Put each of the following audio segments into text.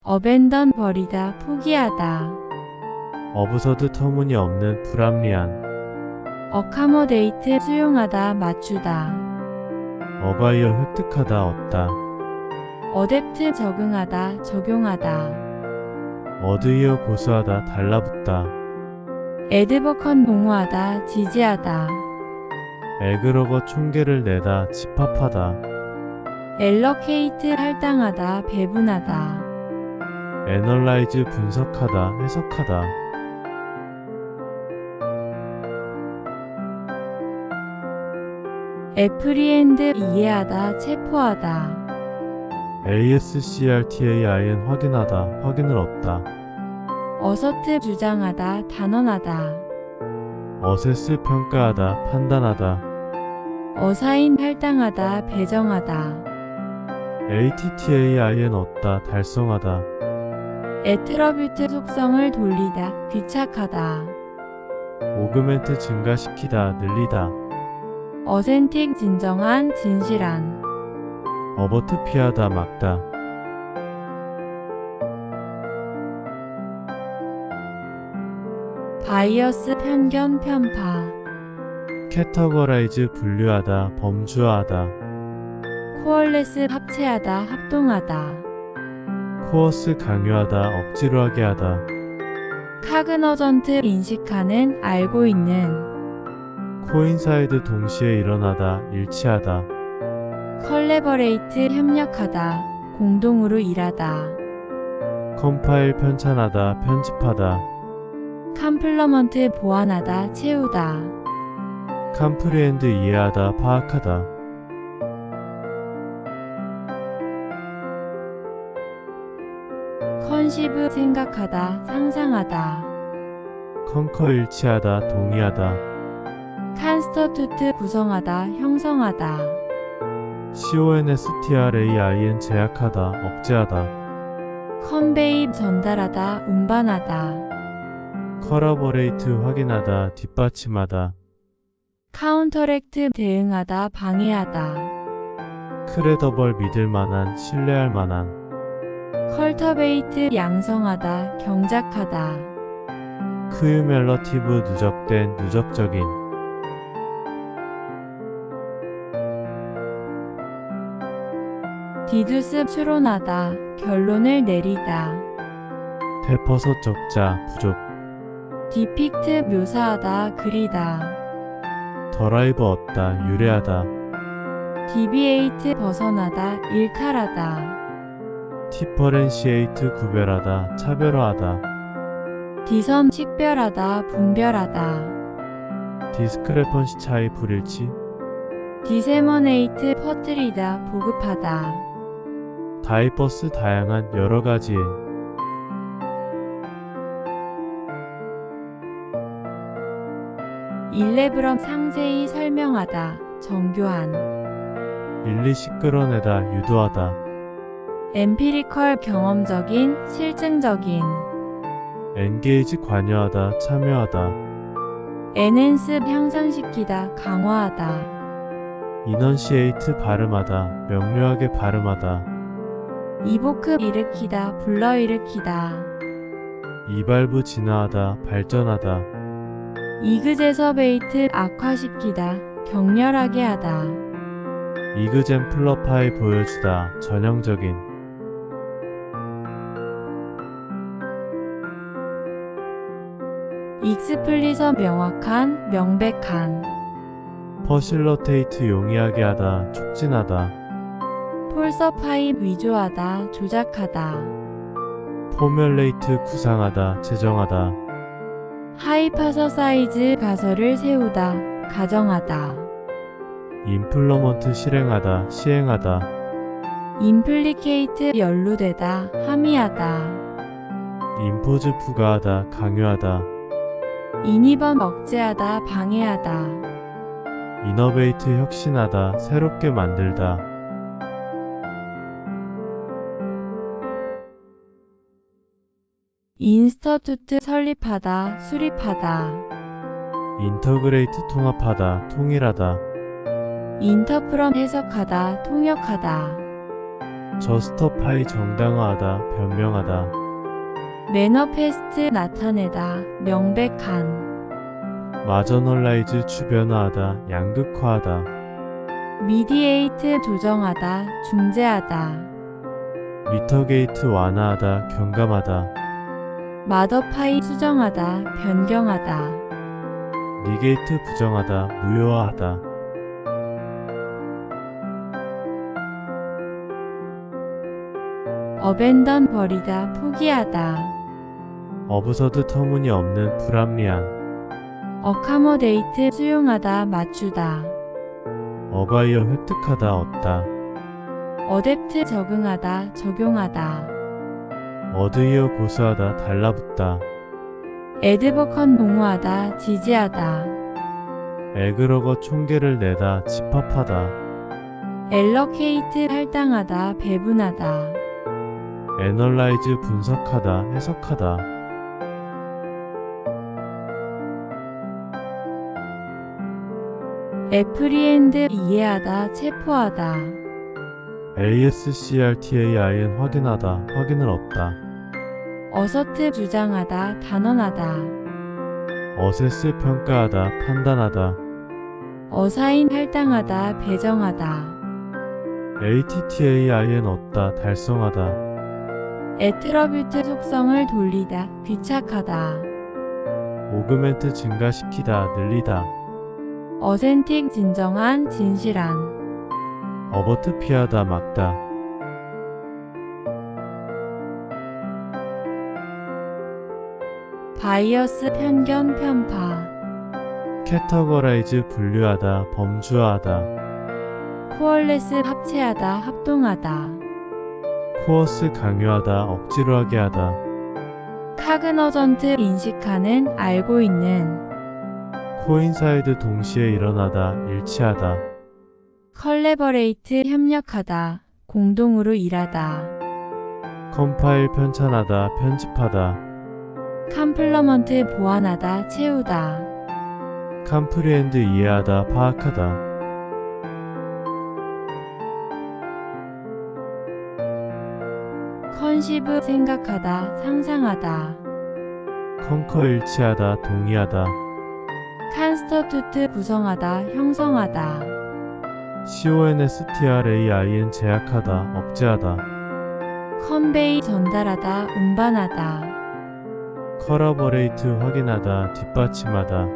어벤던 버리다 포기하다. 어부서드 터무니없는 불합리한. 어카모데이트 수용하다 맞추다. 어바이어 획득하다 얻다. 어댑트 적응하다 적용하다. 어드이어 고수하다 달라붙다. 에드버컨 공호하다 지지하다. 에그러거 총계를 내다 집합하다. 엘러케이트 할당하다 배분하다. 애널라이즈 분석하다 해석하다. 애프리엔드 이해하다 체포하다. ASCRTAIN 확인하다 확인을 얻다. 어서트 주장하다 단언하다. 어세스 평가하다 판단하다. 어사인 할당하다 배정하다. ATTAIN 얻다 달성하다. 애트러뷰트 속성을 돌리다 귀착하다. 오그멘트 증가시키다 늘리다. 어센틱 진정한 진실한. 어버트 피하다 막다. 바이어스 편견 편파. 캐터거라이즈 분류하다 범주화하다. 코얼레스 합체하다 합동하다. 코어스 강요하다 억지로 하게 하다. 카그너전트 인식하는 알고 있는. 코인사이드 동시에 일어나다 일치하다. 컬래버레이트 협력하다 공동으로 일하다. 컴파일 편찬하다 편집하다. 컴플러먼트 보완하다 채우다. 컴프리엔드 이해하다 파악하다. 컨시브 생각하다 상상하다. 컨커 일치하다 동의하다. 칸스터투트 구성하다 형성하다. CONSTRAIN 제약하다 억제하다. 컨베이 전달하다 운반하다. 커러버레이트 확인하다 뒷받침하다. 카운터렉트 대응하다 방해하다. 크레더벌 믿을만한 신뢰할 만한. 컬터베이트 양성하다 경작하다. 크유멜러티브 누적된 누적적인. 디두스 추론하다 결론을 내리다. 대퍼서 적자 부족. 디픽트 묘사하다 그리다. 더라이브 얻다 유래하다. 디비에이트 벗어나다 일탈하다. 디퍼렌시에이트 구별하다 차별화하다. 디섬 식별하다 분별하다. 디스크레펀시 차이 불일치. 디세머네이트 퍼뜨리다 보급하다. 다이버스 다양한 여러가지의. 일레브럼 상세히 설명하다 정교한. 일리시 끌어내다 유도하다. 엠피리컬 경험적인 실증적인. 엔게이지 관여하다 참여하다. 에넨스 향상시키다 강화하다. 이넌시에이트 발음하다 명료하게 발음하다. 이보크 일으키다 불러일으키다. 이발부 진화하다 발전하다. 이그제서베이트 악화시키다 격렬하게 하다. 이그젠플러파이 보여주다 전형적인. 익스플리서 명확한 명백한. 퍼실러테이트 용이하게 하다 촉진하다. 폴서파이 위조하다 조작하다. 포뮬레이트 구상하다 제정하다. 하이파서사이즈 가설을 세우다 가정하다. 임플러먼트 실행하다 시행하다. 임플리케이트 연루되다 함의하다. 임포즈 부과하다 강요하다. 인이범 억제하다 방해하다. 이너베이트 혁신하다 새롭게 만들다. 인스터투트 설립하다 수립하다. 인터그레이트 통합하다 통일하다. 인터프럼 해석하다 통역하다. 저스터파이 정당화하다, 변명하다. 매너페스트 나타내다, 명백한. 마저널라이즈 주변화하다, 양극화하다. 미디에이트 조정하다, 중재하다. 미터게이트 완화하다, 경감하다. 마더파이 수정하다, 변경하다. 니게이트 부정하다, 무효화하다. 어벤던 버리다, 포기하다. 어브서드 터무니없는, 불합리한. 어카모데이트 수용하다, 맞추다. 어바이어 획득하다, 얻다. 어댑트 적응하다, 적용하다. 어드이어 고수하다, 달라붙다. 에드버컨 공모하다, 지지하다. 에그러거 총계를 내다, 집합하다. 엘러케이트 할당하다, 배분하다. 애널라이즈 분석하다, 해석하다. 애프리엔드 이해하다, 체포하다. ASCRTAIN 확인하다, 확인을 얻다. 어서트 주장하다, 단언하다. 어세스 평가하다, 판단하다. 어사인 할당하다, 배정하다. ATTAIN 얻다, 달성하다. 애트러뷰트 속성을 돌리다, 귀착하다. 오그멘트 증가시키다, 늘리다. 어센틱 진정한, 진실한. 어버트 피하다, 막다. 바이어스 편견 편파. 캐터거라이즈 분류하다, 범주화하다. 코얼레스 합체하다, 합동하다. 코어스 강요하다, 억지로 하게 하다. 카그너전트 인식하는, 알고 있는. 코인사이드 동시에 일어나다, 일치하다. 컬래버레이트 협력하다, 공동으로 일하다. 컴파일 편찬하다, 편집하다. 컴플러먼트 보완하다, 채우다. 컴프리엔드 이해하다, 파악하다. 컨시브 생각하다, 상상하다. 컨커 일치하다, 동의하다. 칸스터투트 구성하다, 형성하다. CONSTRAIN 제약하다, 억제하다. 컨베이 전달하다, 운반하다. 커러버레이트 확인하다, 뒷받침하다.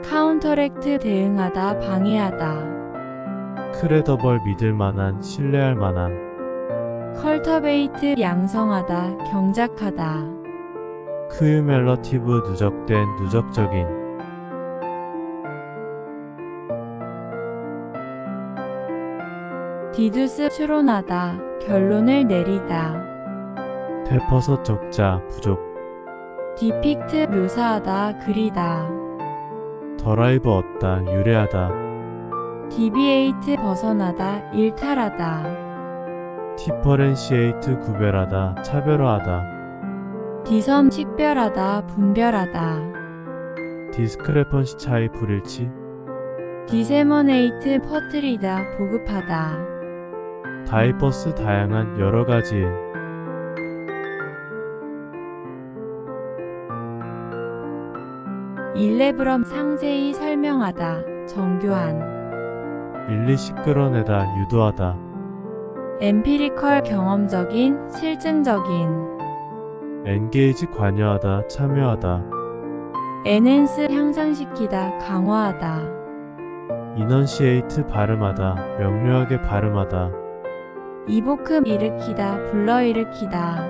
카운터렉트 대응하다, 방해하다. 크레더벌 믿을만한, 신뢰할만한. 컬터베이트 양성하다, 경작하다. 크유멜러티브 누적된, 누적적인. 디두스 추론하다, 결론을 내리다. 대퍼섯 적자, 부족. 디픽트 묘사하다, 그리다. 더라이브 얻다, 유래하다. 디비에이트 벗어나다, 일탈하다. 디퍼렌시에이트 구별하다, 차별화하다. 디섬 식별하다, 분별하다. 디스크레펀시 차이 불일치. 디세머네이트 퍼뜨리다, 보급하다. 다이버스 다양한, 여러가지. 일레브럼 상세히 설명하다, 정교한. 일리씩 끌어내다, 유도하다. 엠피리컬 경험적인, 실증적인. 엔게이지 관여하다, 참여하다. 에넨스 향상시키다, 강화하다. 이넌시에이트 발음하다, 명료하게 발음하다. 이보크 일으키다, 불러일으키다.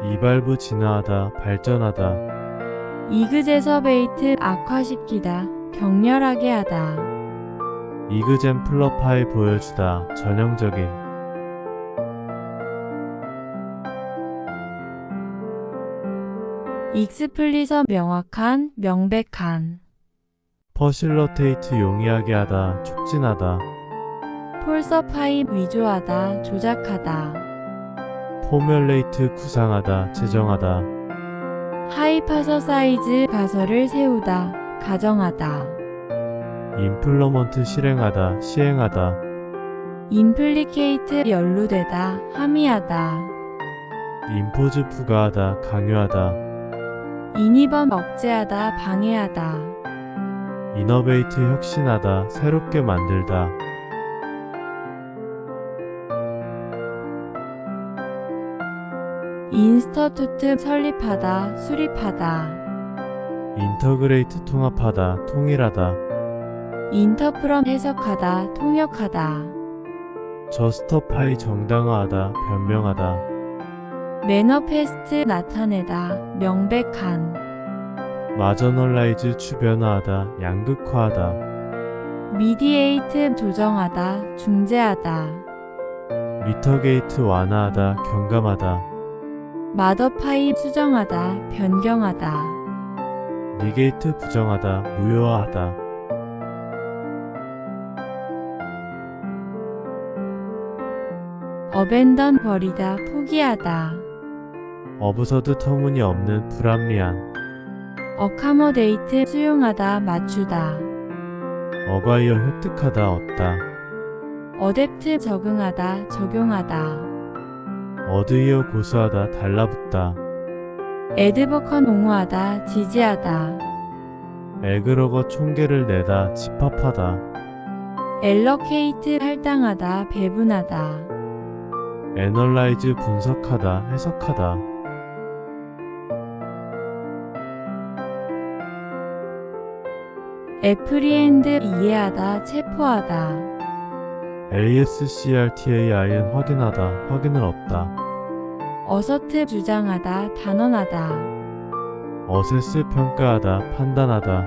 이발부 진화하다, 발전하다. 이그제서베이트 악화시키다, 격렬하게 하다. 이그젠플러파이 보여주다, 전형적인. 익스플리서 명확한, 명백한. 퍼실러테이트 용이하게 하다, 촉진하다. 폴서파이 위조하다, 조작하다. 포뮬레이트 구상하다, 제정하다. 하이파서사이즈 가설을 세우다, 가정하다. 임플러먼트 실행하다, 시행하다. 임플리케이트 연루되다, 함의하다. 임포즈 부가하다, 강요하다. 인이범 억제하다, 방해하다. 이너베이트 혁신하다, 새롭게 만들다. 인스터투트 설립하다, 수립하다. 인터그레이트 통합하다, 통일하다. 인터프럼 해석하다, 통역하다. 저스터파이 정당화하다, 변명하다. 매너페스트 나타내다, 명백한. 마저널라이즈 주변화하다, 양극화하다. 미디에이트 조정하다, 중재하다. 미터게이트 완화하다, 경감하다. 마더파이 수정하다, 변경하다. 니게이트 부정하다, 무효화하다. 어벤던 버리다, 포기하다. 어부서드 터무니없는, 불합리한. 어카머데이트 수용하다, 맞추다. 어과이어 획득하다, 얻다. 어댑트 적응하다, 적용하다. 어드이어 고수하다, 달라붙다. 에드버컨 옹호하다, 지지하다. 에그러거 총계를 내다, 집합하다. 엘러케이트 할당하다, 배분하다. 애널라이즈 분석하다, 해석하다. 애프리엔드 이해하다, 체포하다. ASCRTAIN 확인하다, 확인을 얻다. 어서트 주장하다, 단언하다. 어세스 평가하다, 판단하다.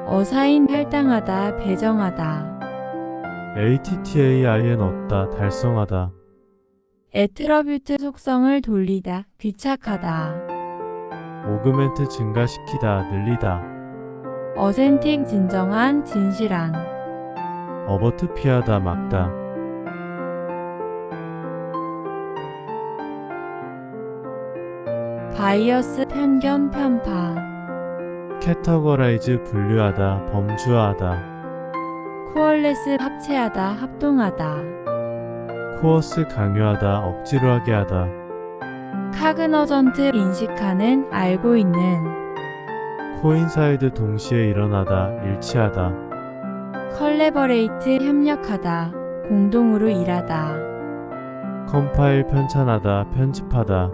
어사인 할당하다, 배정하다. ATTAIN 얻다, 달성하다. 애트러뷰트 속성을 돌리다, 귀착하다. 오그멘트 증가시키다, 늘리다. 어센틱 진정한, 진실한. 어버트 피하다, 막다. 바이어스 편견 편파. 캐터거라이즈 분류하다, 범주화하다. 코얼레스 합체하다, 합동하다. 코어스 강요하다, 억지로 하게 하다. 카그너전트 인식하는, 알고 있는. 코인사이드 동시에 일어나다, 일치하다. 컬래버레이트 협력하다, 공동으로 일하다. 컴파일 편찬하다, 편집하다.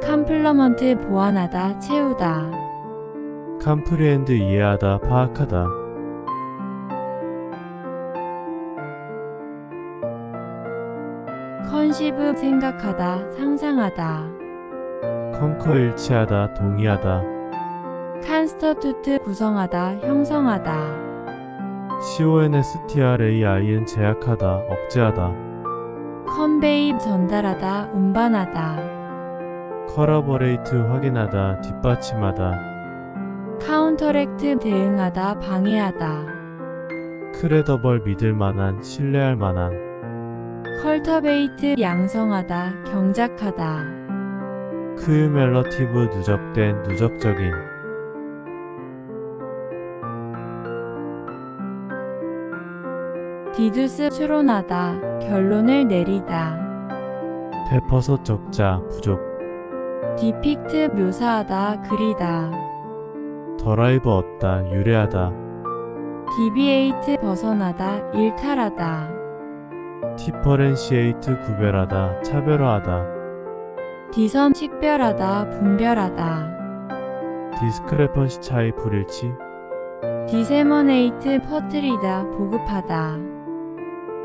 컴플러먼트 보완하다, 채우다. 컴프리엔드 이해하다, 파악하다. 컨시브 생각하다, 상상하다. 컨커 일치하다, 동의하다. 칸스터투트 구성하다, 형성하다. CONSTRAIN 제약하다, 억제하다. 컨베이 전달하다, 운반하다. 커러버레이트 확인하다, 뒷받침하다. 카운터렉트 대응하다, 방해하다. 크레더벌 믿을만한, 신뢰할 만한. 컬터베이트 양성하다, 경작하다. 크유멜러티브 누적된, 누적적인. 디두스 추론하다, 결론을 내리다. 되퍼서 적자, 부족. 디픽트 묘사하다, 그리다. 더라이브 얻다, 유래하다. 디비에이트 벗어나다, 일탈하다. 디퍼렌시에이트 구별하다, 차별화하다. 디섬 식별하다, 분별하다. 디스크레펀시 차이 불일치. 디세머네이트 퍼뜨리다, 보급하다.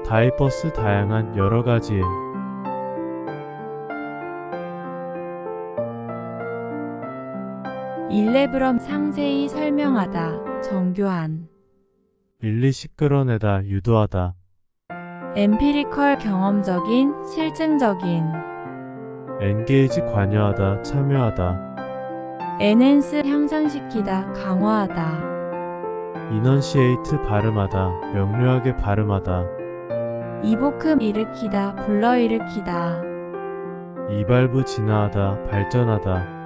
다이버스 다양한, 여러가지. 일레브럼 상세히 설명하다, 정교한. 일리식 끌어내다, 유도하다. 엠피리컬 경험적인, 실증적인. 엔게이지 관여하다, 참여하다. 엔핸스 향상시키다, 강화하다. 이넌시에이트 발음하다, 명료하게 발음하다. 이보큼 일으키다, 불러일으키다. 이발부 진화하다, 발전하다.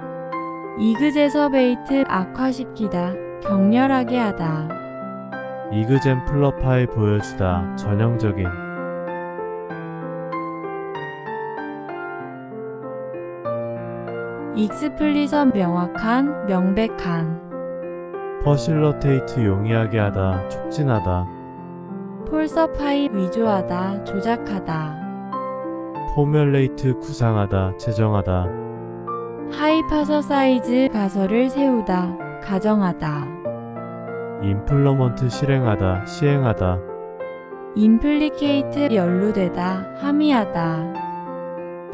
이그제서베이트 악화시키다, 격렬하게 하다. 이그젠플러파이 보여주다, 전형적인. 익스플리선 명확한, 명백한. 퍼실러테이트 용이하게 하다, 촉진하다. 폴서파이 위조하다, 조작하다. 포뮬레이트 구상하다, 제정하다. 하이파서사이즈 가설을 세우다, 가정하다. 임플러먼트 실행하다, 시행하다. 임플리케이트 연루되다, 함의하다.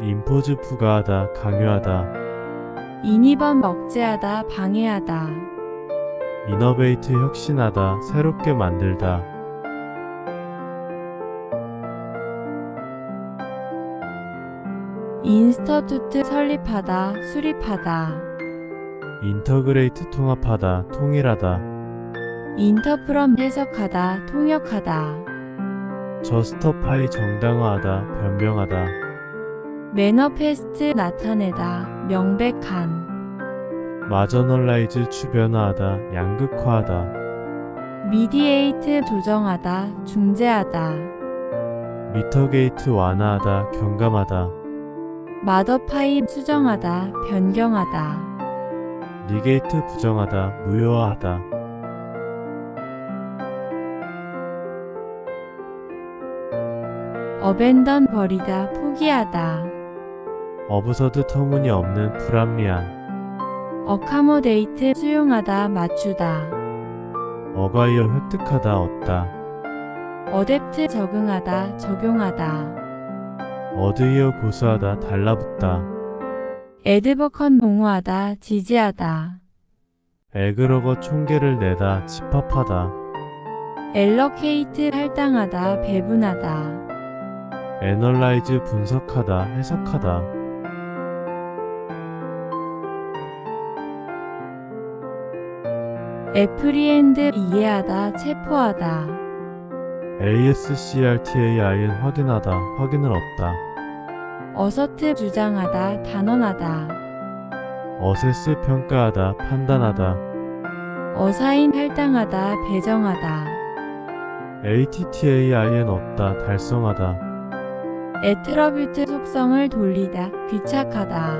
임포즈 부과하다, 강요하다. 인이범 억제하다, 방해하다. 이너베이트 혁신하다, 새롭게 만들다. 인스터투트 설립하다, 수립하다. 인터그레이트 통합하다, 통일하다. 인터프럼 해석하다, 통역하다. 저스터파이 정당화하다, 변명하다. 매너페스트 나타내다, 명백한. 마저널라이즈 주변화하다, 양극화하다. 미디에이트 조정하다, 중재하다. 미터게이트 완화하다, 경감하다. 마더파이 수정하다, 변경하다. 니게이트 부정하다, 무효화하다. 어벤던 버리다, 포기하다. 어브서드 터무니없는 불합리한. 어카모데이트 수용하다, 맞추다. 어과이어 획득하다, 얻다. 어댑트 적응하다, 적용하다. 어드이어 고수하다, 달라붙다. 에드버컨 봉호하다, 지지하다. 에그러거 총계를 내다, 집합하다. 엘러케이트 할당하다, 배분하다. 애널라이즈 분석하다, 해석하다. 애프리엔드 이해하다, 체포하다. ASCRTAIN 확인하다, 확인을 얻다. 어서트 주장하다, 단언하다. 어세스 평가하다, 판단하다. 어사인 할당하다, 배정하다. ATTAIN 얻다, 달성하다. 애트러뷰트 속성을 돌리다, 귀착하다.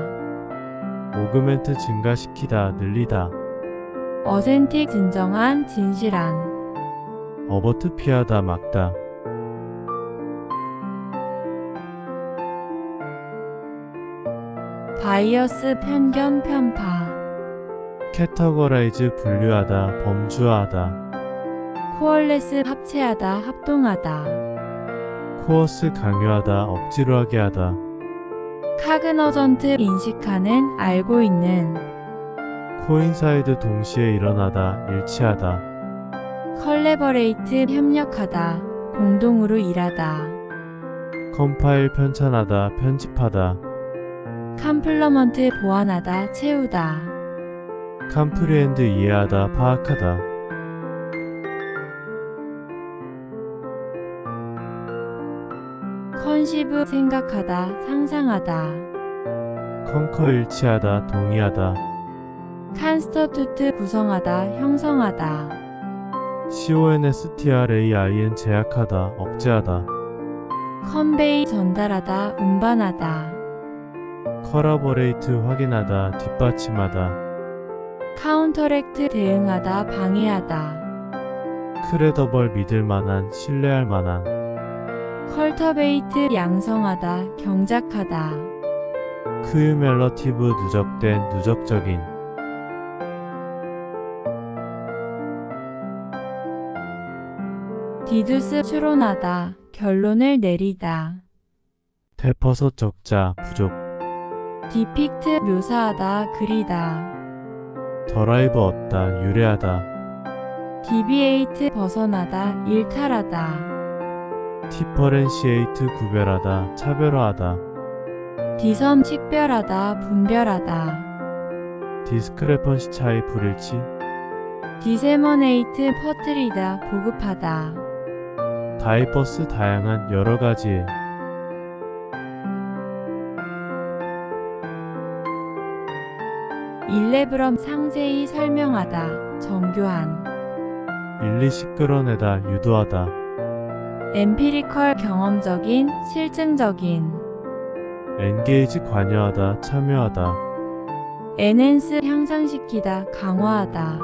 오그멘트 증가시키다, 늘리다. 어센틱 진정한, 진실한. 어버트 피하다, 막다. 바이어스 편견 편파. 캐터거라이즈 분류하다, 범주화하다. 코얼레스 합체하다, 합동하다. 코어스 강요하다, 억지로 하게 하다. 카그너전트 인식하는, 알고 있는. 코인사이드 동시에 일어나다, 일치하다. 컬래버레이트 협력하다, 공동으로 일하다. 컴파일 편찬하다, 편집하다. 컴플러먼트 보완하다, 채우다. 컴프리엔드 이해하다, 파악하다. 컨시브 생각하다, 상상하다. 컨커 일치하다, 동의하다. 칸스터투트 구성하다, 형성하다. CONSTRAIN 제약하다, 억제하다. 컨베이 전달하다, 운반하다. 커라버레이트 확인하다, 뒷받침하다. 카운터렉트 대응하다, 방해하다. 크레더벌 믿을만한, 신뢰할 만한. 컬터베이트 양성하다, 경작하다. 크유멜러티브 누적된, 누적적인. 디두스 추론하다, 결론을 내리다. 대퍼서 적자, 부족. 디픽트 묘사하다, 그리다. 더라이브 얻다, 유래하다. 디비에이트 벗어나다, 일탈하다. 디퍼렌시에이트 구별하다, 차별화하다. 디섬 식별하다, 분별하다. 디스크레펀시 차이 불일치. 디세머네이트 퍼뜨리다, 보급하다. 다이버스 다양한 여러가지. 일레브럼 상세히 설명하다, 정교한. 일리식 끌어내다, 유도하다. 엠피리컬 경험적인, 실증적인. 엔게이지 관여하다, 참여하다. 엔핸스 향상시키다, 강화하다.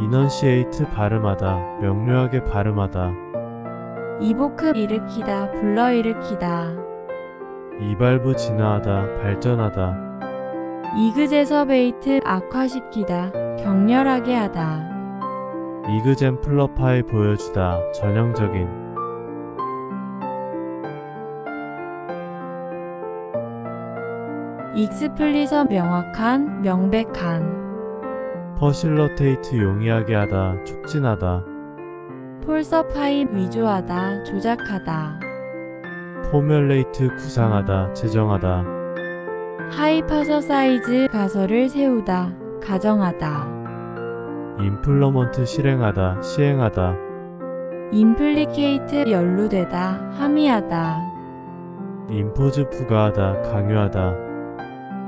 이넌시에이트 발음하다, 명료하게 발음하다. 이보크 일으키다, 불러일으키다. 이발부 진화하다, 발전하다. 이그제서베이트 악화시키다, 격렬하게 하다. 이그젠플러파이 보여주다, 전형적인. 익스플리서 명확한, 명백한. 퍼실러테이트 용이하게 하다, 촉진하다. 폴서파이 위조하다, 조작하다. 포뮬레이트 구상하다, 제정하다. 하이파서사이즈 가설을 세우다, 가정하다. 임플러먼트 실행하다, 시행하다. 임플리케이트 연루되다, 함의하다. 임포즈 부과하다, 강요하다.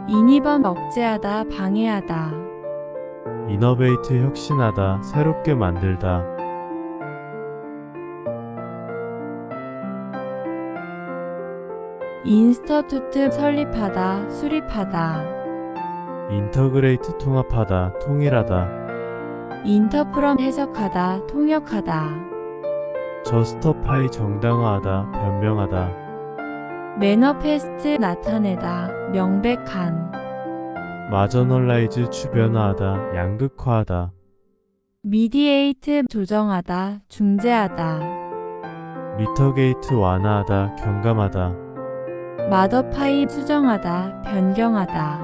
인이범 억제하다, 방해하다. 이너베이트 혁신하다, 새롭게 만들다. 인스터투트 설립하다, 수립하다. 인터그레이트 통합하다, 통일하다. 인터프럼 해석하다, 통역하다. 저스터파이 정당화하다, 변명하다. 매너페스트 나타내다, 명백한. 마저널라이즈 주변화하다, 양극화하다. 미디에이트 조정하다, 중재하다. 미터게이트 완화하다, 경감하다. 마더파이 수정하다, 변경하다.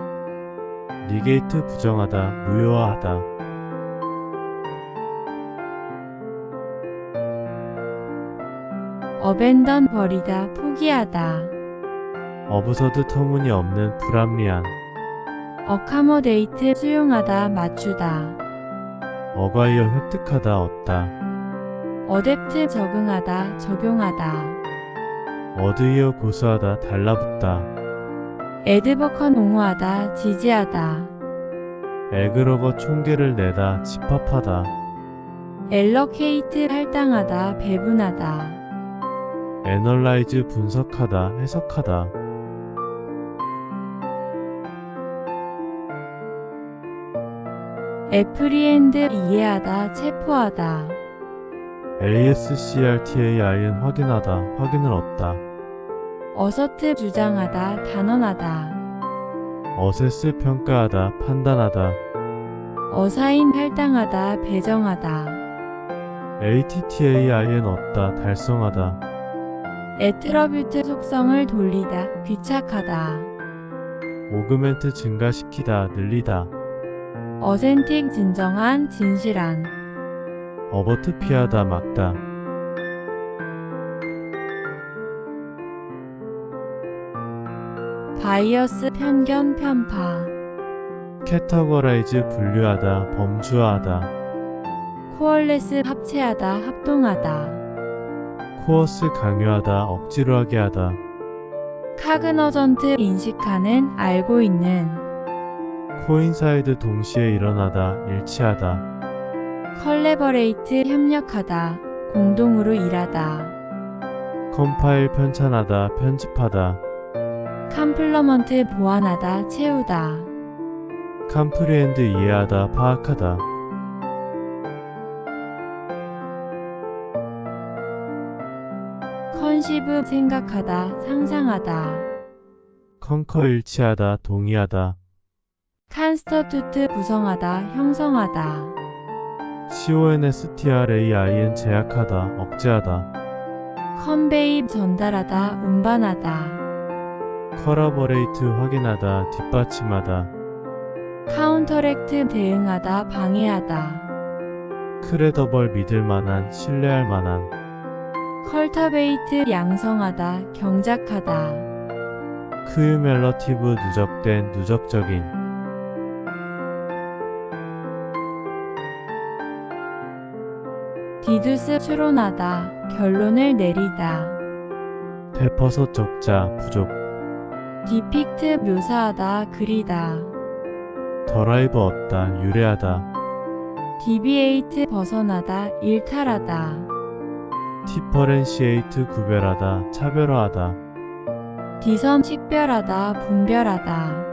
니게이트 부정하다, 무효화하다. 어벤던 버리다, 포기하다. 어부서드 터무니없는 불합리한. 어카모데이트 수용하다, 맞추다. 어과이어 획득하다, 얻다. 어댑트 적응하다, 적용하다. 어드이어 고수하다, 달라붙다. 에드버컨 옹호하다, 지지하다. 에그러거 총계를 내다, 집합하다. 엘러케이트 할당하다, 배분하다. 애널라이즈 분석하다, 해석하다. 애프리엔드 이해하다, 체포하다. ASCRTAIN 확인하다, 확인을 얻다. 어서트 주장하다, 단언하다. 어세스 평가하다, 판단하다. 어사인 할당하다, 배정하다. ATTAIN 얻다, 달성하다. 애트러뷰트 속성을 돌리다, 귀착하다. 오그멘트 증가시키다, 늘리다. 어센틱 진정한, 진실한. 어버트 피하다, 막다. 바이어스 편견 편파. 캐터거라이즈 분류하다, 범주화하다. 코얼레스 합체하다, 합동하다. 코어스 강요하다, 억지로 하게 하다. 카그너전트 인식하는, 알고 있는. 코인사이드 동시에 일어나다, 일치하다. 컬래버레이트 협력하다, 공동으로 일하다. 컴파일 편찬하다, 편집하다. 컴플러먼트 보완하다, 채우다. 컴프리엔드 이해하다, 파악하다. 컨시브 생각하다, 상상하다. 컨커 일치하다, 동의하다. 칸스터투트 구성하다, 형성하다. CONSTRAIN 제약하다, 억제하다. 컨베이 전달하다, 운반하다. 커러버레이트 확인하다, 뒷받침하다. 카운터렉트 대응하다, 방해하다. 크레더벌 믿을만한, 신뢰할 만한. 컬터베이트 양성하다, 경작하다. 크유멜러티브 누적된, 누적적인. 디두스 추론하다, 결론을 내리다. 데퍼서 적자, 부족. 디픽트 묘사하다, 그리다. 더라이브 얻다, 유래하다. 디비에이트 벗어나다, 일탈하다. 디퍼렌시에이트 구별하다, 차별화하다. 디섬 식별하다, 분별하다.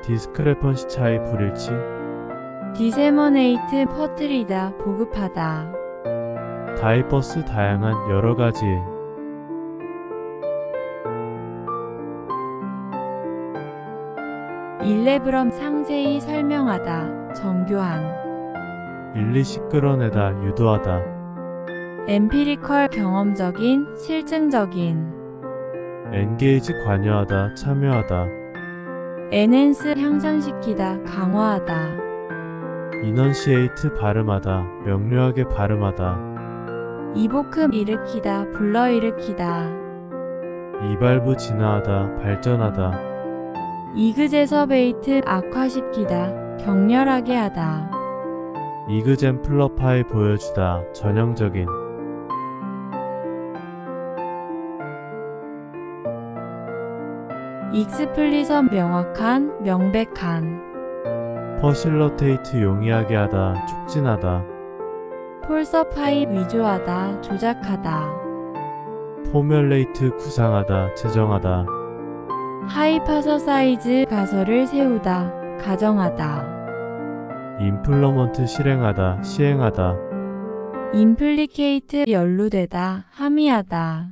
디스크레펀시 차이 불일치, 디세머네이트 퍼뜨리다 보급하다. 다이버스 다양한 여러 가지, 일레브럼 상세히 설명하다 정교한. 일리시 끌어내다 유도하다, 엠피리컬 경험적인 실증적인. 엔게이지 관여하다 참여하다, 에넨스 향상시키다 강화하다. 이넌시에이트 발음하다 명료하게 발음하다, 이보큼 일으키다 불러일으키다. 이발부 진화하다 발전하다, 이그제서베이트 악화시키다 격렬하게 하다. 이그젠플러파이 보여주다 전형적인, 익스플리서 명확한 명백한. 퍼실러테이트 용이하게 하다 촉진하다, 폴서파이 위조하다 조작하다. 포뮬레이트 구상하다 제정하다, 하이파서사이즈 가설을 세우다 가정하다. 임플러먼트 실행하다 시행하다, 임플리케이트 연루되다 함의하다.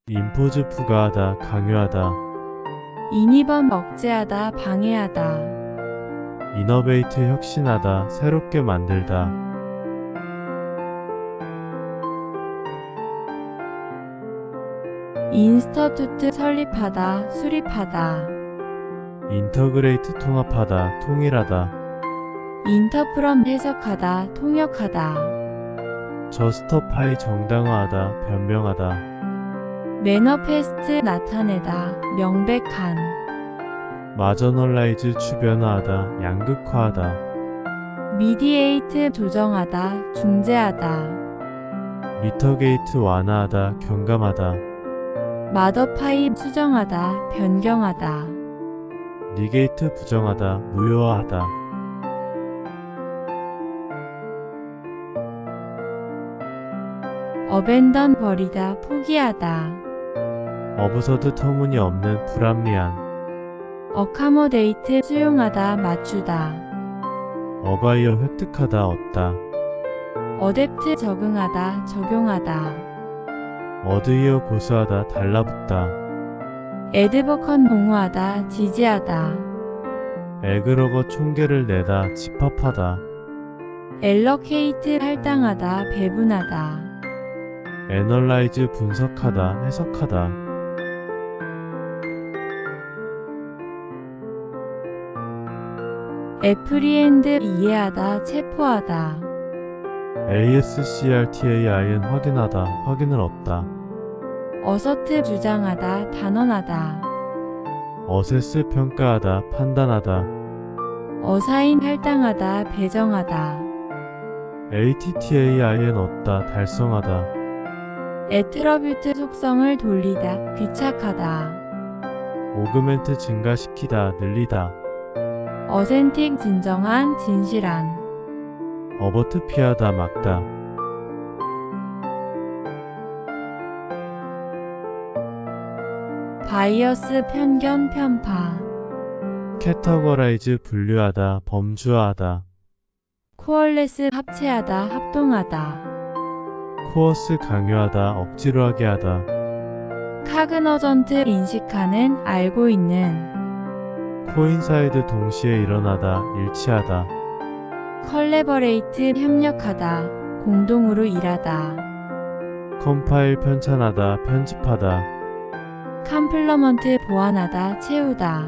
임포즈 부과하다 강요하다, 인이범 억제하다 방해하다. 이너베이트 혁신하다 새롭게 만들다, 인스터투트 설립하다 수립하다. 인터그레이트 통합하다 통일하다, 인터프럼 해석하다 통역하다. 저스터파이 정당화하다 변명하다, 매너페스트 나타내다 명백한. 마저널라이즈 주변화하다 양극화하다, 미디에이트 조정하다 중재하다. 미터게이트 완화하다 경감하다, 마더파이 수정하다 변경하다. 니게이트 부정하다 무효화하다, 어벤던 버리다 포기하다. 어브서드 터무니없는 불합리한, 어카모데이트 수용하다 맞추다. 어바이어 획득하다 얻다, 어댑트 적응하다 적용하다. 어드이어 고수하다 달라붙다, 에드버컨 공유하다 지지하다. 에그러거 총계를 내다 집합하다, 엘러케이트 할당하다 배분하다. 애널라이즈 분석하다 해석하다, 애프리엔드 이해하다 체포하다. ASCRTAIN 확인하다 확인을 얻다, 어서트 주장하다 단언하다. 어세스 평가하다 판단하다, 어사인 할당하다 배정하다. ATTAIN 얻다 달성하다, 애트러뷰트 속성을 돌리다 귀착하다. 오그멘트 증가시키다 늘리다, 어센틱 진정한 진실한. 어버트 피하다 막다, 바이어스 편견 편파. 캐터거라이즈 분류하다 범주화하다, 코얼레스 합체하다 합동하다. 코어스 강요하다 억지로 하게 하다, 카그너전트 인식하는 알고 있는. 코인사이드 동시에 일어나다 일치하다, 컬래버레이트 협력하다 공동으로 일하다. 컴파일 편찬하다 편집하다, 컴플러먼트 보완하다 채우다.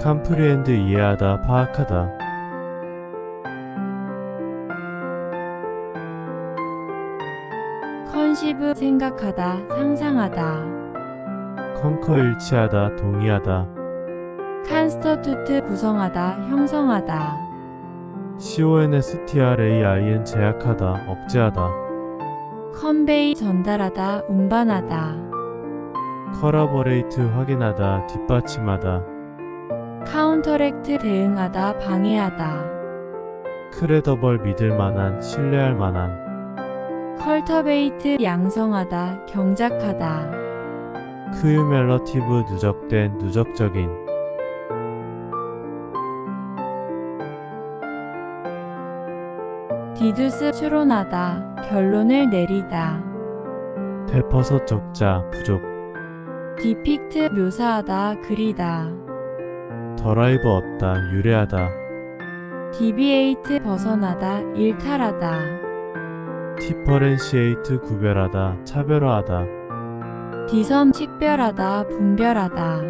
컴프리엔드 이해하다 파악하다, 컨시브 생각하다 상상하다. 컨커 일치하다 동의하다, 칸스터투트 구성하다 형성하다. CONSTRAIN 제약하다 억제하다, 컨베이 전달하다 운반하다. 커라버레이트 확인하다 뒷받침하다, 카운터렉트 대응하다 방해하다. 크레더벌 믿을만한 신뢰할 만한, 컬터베이트 양성하다 경작하다. 크유멜러티브 누적된 누적적인, 디두스 추론하다, 결론을 내리다. 되퍼서 적자, 부족. 디픽트 묘사하다, 그리다. 더라이브 얻다, 유래하다. 디비에이트 벗어나다, 일탈하다. 디퍼렌시에이트 구별하다, 차별화하다. 디섬 식별하다, 분별하다.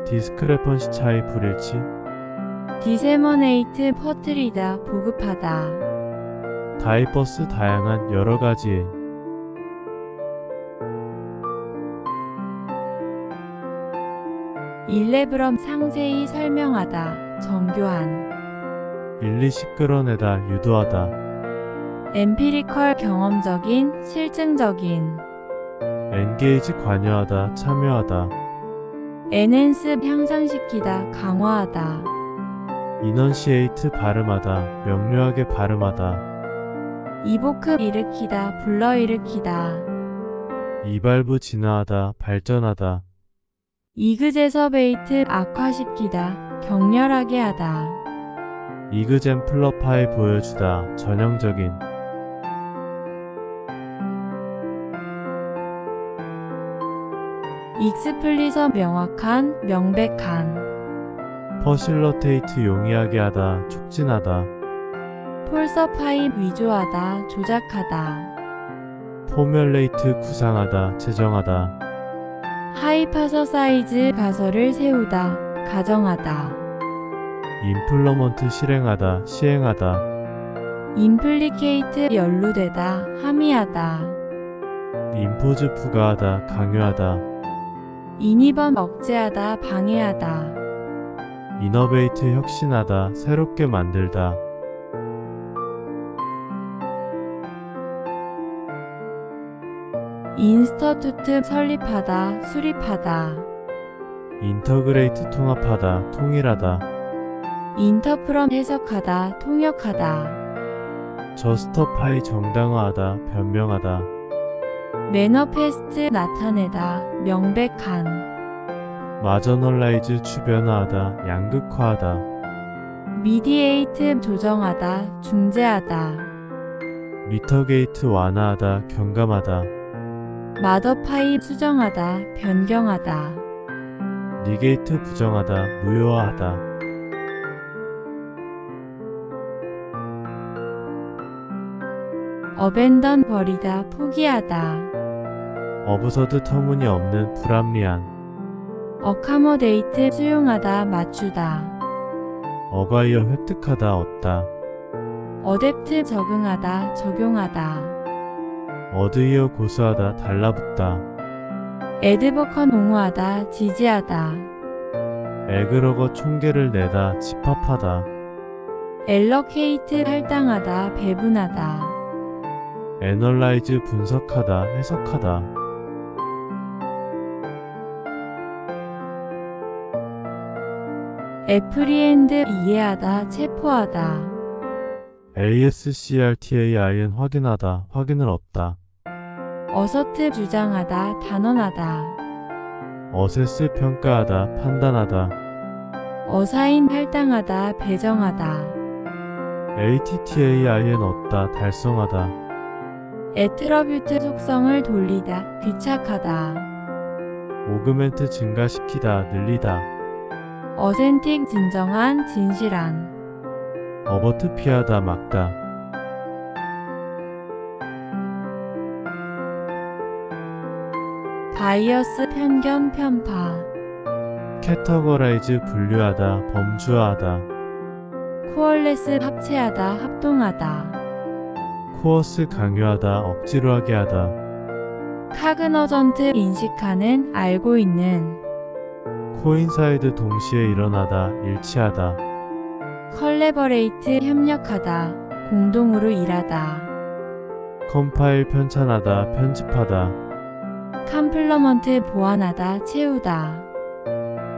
디스크레펀시 차이 불일치. 디세머네이트 퍼뜨리다, 보급하다. 다이버스 다양한 여러가지. 일레브럼 상세히 설명하다, 정교한. 일리식 끌어내다, 유도하다. 엠피리컬 경험적인, 실증적인. 엔게이지 관여하다, 참여하다. 에넨스 향상시키다, 강화하다. 이넌시에이트 발음하다, 명료하게 발음하다. 이보크 일으키다, 불러일으키다. 이발부 진화하다, 발전하다. 이그제서베이트 악화시키다, 격렬하게 하다. 이그젠플러파이 보여주다, 전형적인. 익스플리서 명확한, 명백한. 퍼실러테이트 용이하게 하다, 촉진하다. 폴서파이 위조하다, 조작하다. 포뮬레이트 구상하다, 제정하다. 하이파서사이즈 가설을 세우다, 가정하다. 임플러먼트 실행하다, 시행하다. 임플리케이트 연루되다, 함의하다. 임포즈 부과하다, 강요하다. 인이범 억제하다, 방해하다. 이너베이트 혁신하다, 새롭게 만들다. 인스터투트 설립하다, 수립하다. 인터그레이트 통합하다, 통일하다. 인터프럼 해석하다, 통역하다. 저스터파이 정당화하다, 변명하다. 매너페스트 나타내다, 명백한. 마저널라이즈 주변화하다, 양극화하다. 미디에이트 조정하다, 중재하다. 미터게이트 완화하다, 경감하다. 마더파이 수정하다, 변경하다. 니게이트 부정하다, 무효화하다. 어벤던 버리다, 포기하다. 어부서드 터무니없는 불합리한. 어카모데이트 수용하다, 맞추다. 어과이어 획득하다, 얻다. 어댑트 적응하다, 적용하다. 어드이어 고수하다, 달라붙다. 에드버컨 옹호하다, 지지하다. 에그러거 총계를 내다, 집합하다. 엘러케이트 할당하다, 배분하다. 애널라이즈 분석하다, 해석하다. 애프리엔드 이해하다, 체포하다. ASCRTAIN 확인하다, 확인을 얻다. 어서트 주장하다, 단언하다. 어세스 평가하다, 판단하다. 어사인 할당하다, 배정하다. ATTAIN 얻다, 달성하다. 애트러뷰트 속성을 돌리다, 귀착하다. 오그멘트 증가시키다, 늘리다. 어센틱 진정한, 진실한. 어버트 피하다, 막다. 바이어스 편견 편파. 캐터거라이즈 분류하다, 범주화하다. 코얼레스 합체하다, 합동하다. 코어스 강요하다, 억지로 하게 하다. 카그너전트 인식하는, 알고 있는. 코인사이드 동시에 일어나다, 일치하다. 컬래버레이트 협력하다, 공동으로 일하다. 컴파일 편찬하다, 편집하다. 컴플러먼트 보완하다, 채우다.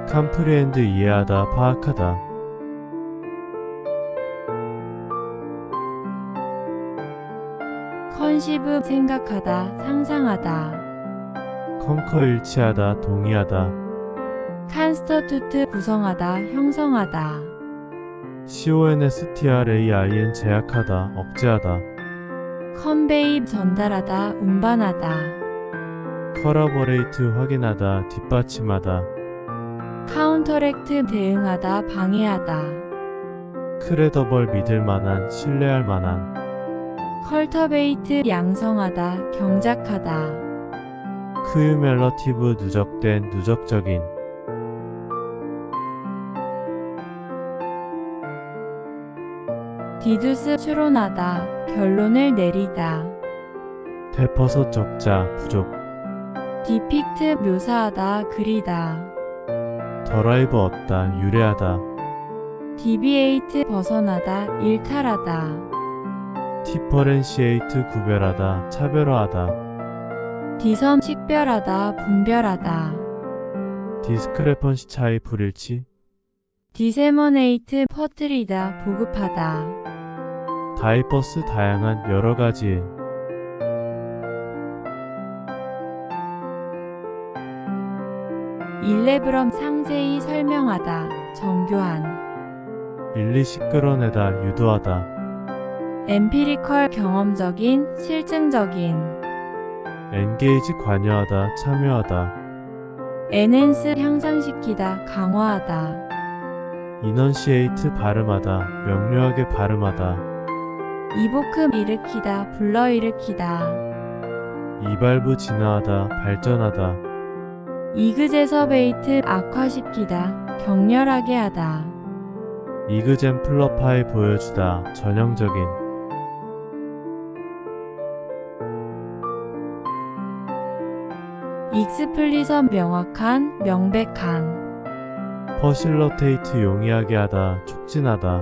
컴프리엔드 이해하다, 파악하다. 컨시브 생각하다, 상상하다. 컨커 일치하다, 동의하다. 칸스터투트 구성하다, 형성하다. constrain 제약하다, 억제하다. 컨베이 전달하다, 운반하다. corroborate 확인하다, 뒷받침하다. 카운터랙트 대응하다, 방해하다. credible 믿을만한, 신뢰할 만한. 컬터베이트 양성하다, 경작하다. cumulative 누적된, 누적적인. 디두스 추론하다, 결론을 내리다. 대퍼서 적자, 부족. 디픽트 묘사하다, 그리다. 더라이브 얻다, 유래하다. 디비에이트 벗어나다, 일탈하다. 디퍼렌시에이트 구별하다, 차별화하다. 디섬 식별하다, 분별하다. 디스크레펀시 차이 불일치. 디세머네이트 퍼뜨리다, 보급하다. 다이버스 다양한, 여러가지. 일레브럼 상세히 설명하다, 정교한. 일리식 끌어내다, 유도하다. 엠피리컬 경험적인, 실증적인. 엔게이지 관여하다, 참여하다. 엔핸스 향상시키다, 강화하다. 이넌시에이트 발음하다, 명료하게 발음하다. 이보크 일으키다, 불러일으키다. 이발부 진화하다, 발전하다. 이그제서베이트 악화시키다, 격렬하게 하다. 이그젠플러파이 보여주다, 전형적인. 익스플리서 명확한, 명백한. 퍼실러테이트 용이하게 하다, 촉진하다.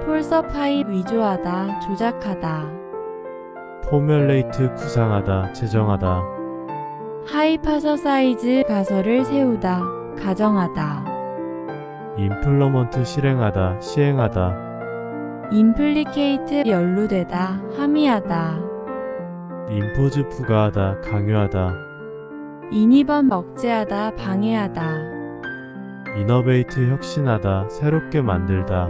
폴서파이 위조하다, 조작하다. 포뮬레이트 구상하다, 제정하다. 하이파서사이즈 가설을 세우다, 가정하다. 임플러먼트 실행하다, 시행하다. 임플리케이트 연루되다, 함의하다. 임포즈 부과하다, 강요하다. 인이범 억제하다, 방해하다. 이너베이트 혁신하다, 새롭게 만들다.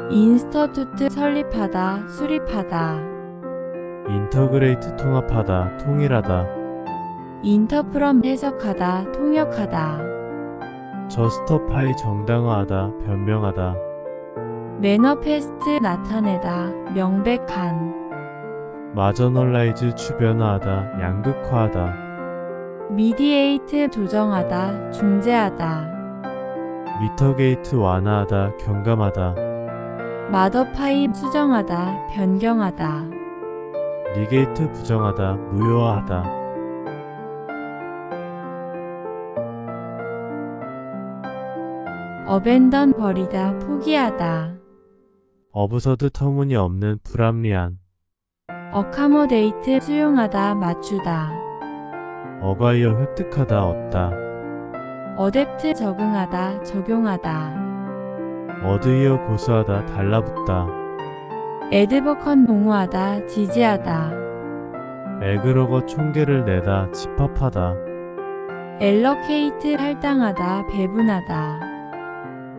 인스터투트 설립하다, 수립하다. 인터그레이트 통합하다, 통일하다. 인터프럼 해석하다, 통역하다. 저스터파이 정당화하다, 변명하다. 매너페스트 나타내다, 명백한. 마저널라이즈 주변화하다, 양극화하다. 미디에이트 조정하다, 중재하다. 미터게이트 완화하다, 경감하다. 마더파입 수정하다, 변경하다. 리게이트 부정하다, 무효화하다. 어벤던 버리다, 포기하다. 어부서드 터무니없는, 불합리한. 어카모데이트 수용하다, 맞추다. 어과이어 획득하다, 얻다. 어댑트 적응하다, 적용하다. 어드이어 고수하다, 달라붙다. 에드버컨 공유하다, 지지하다. 에그러거 총계를 내다, 집합하다. 엘러케이트 할당하다, 배분하다.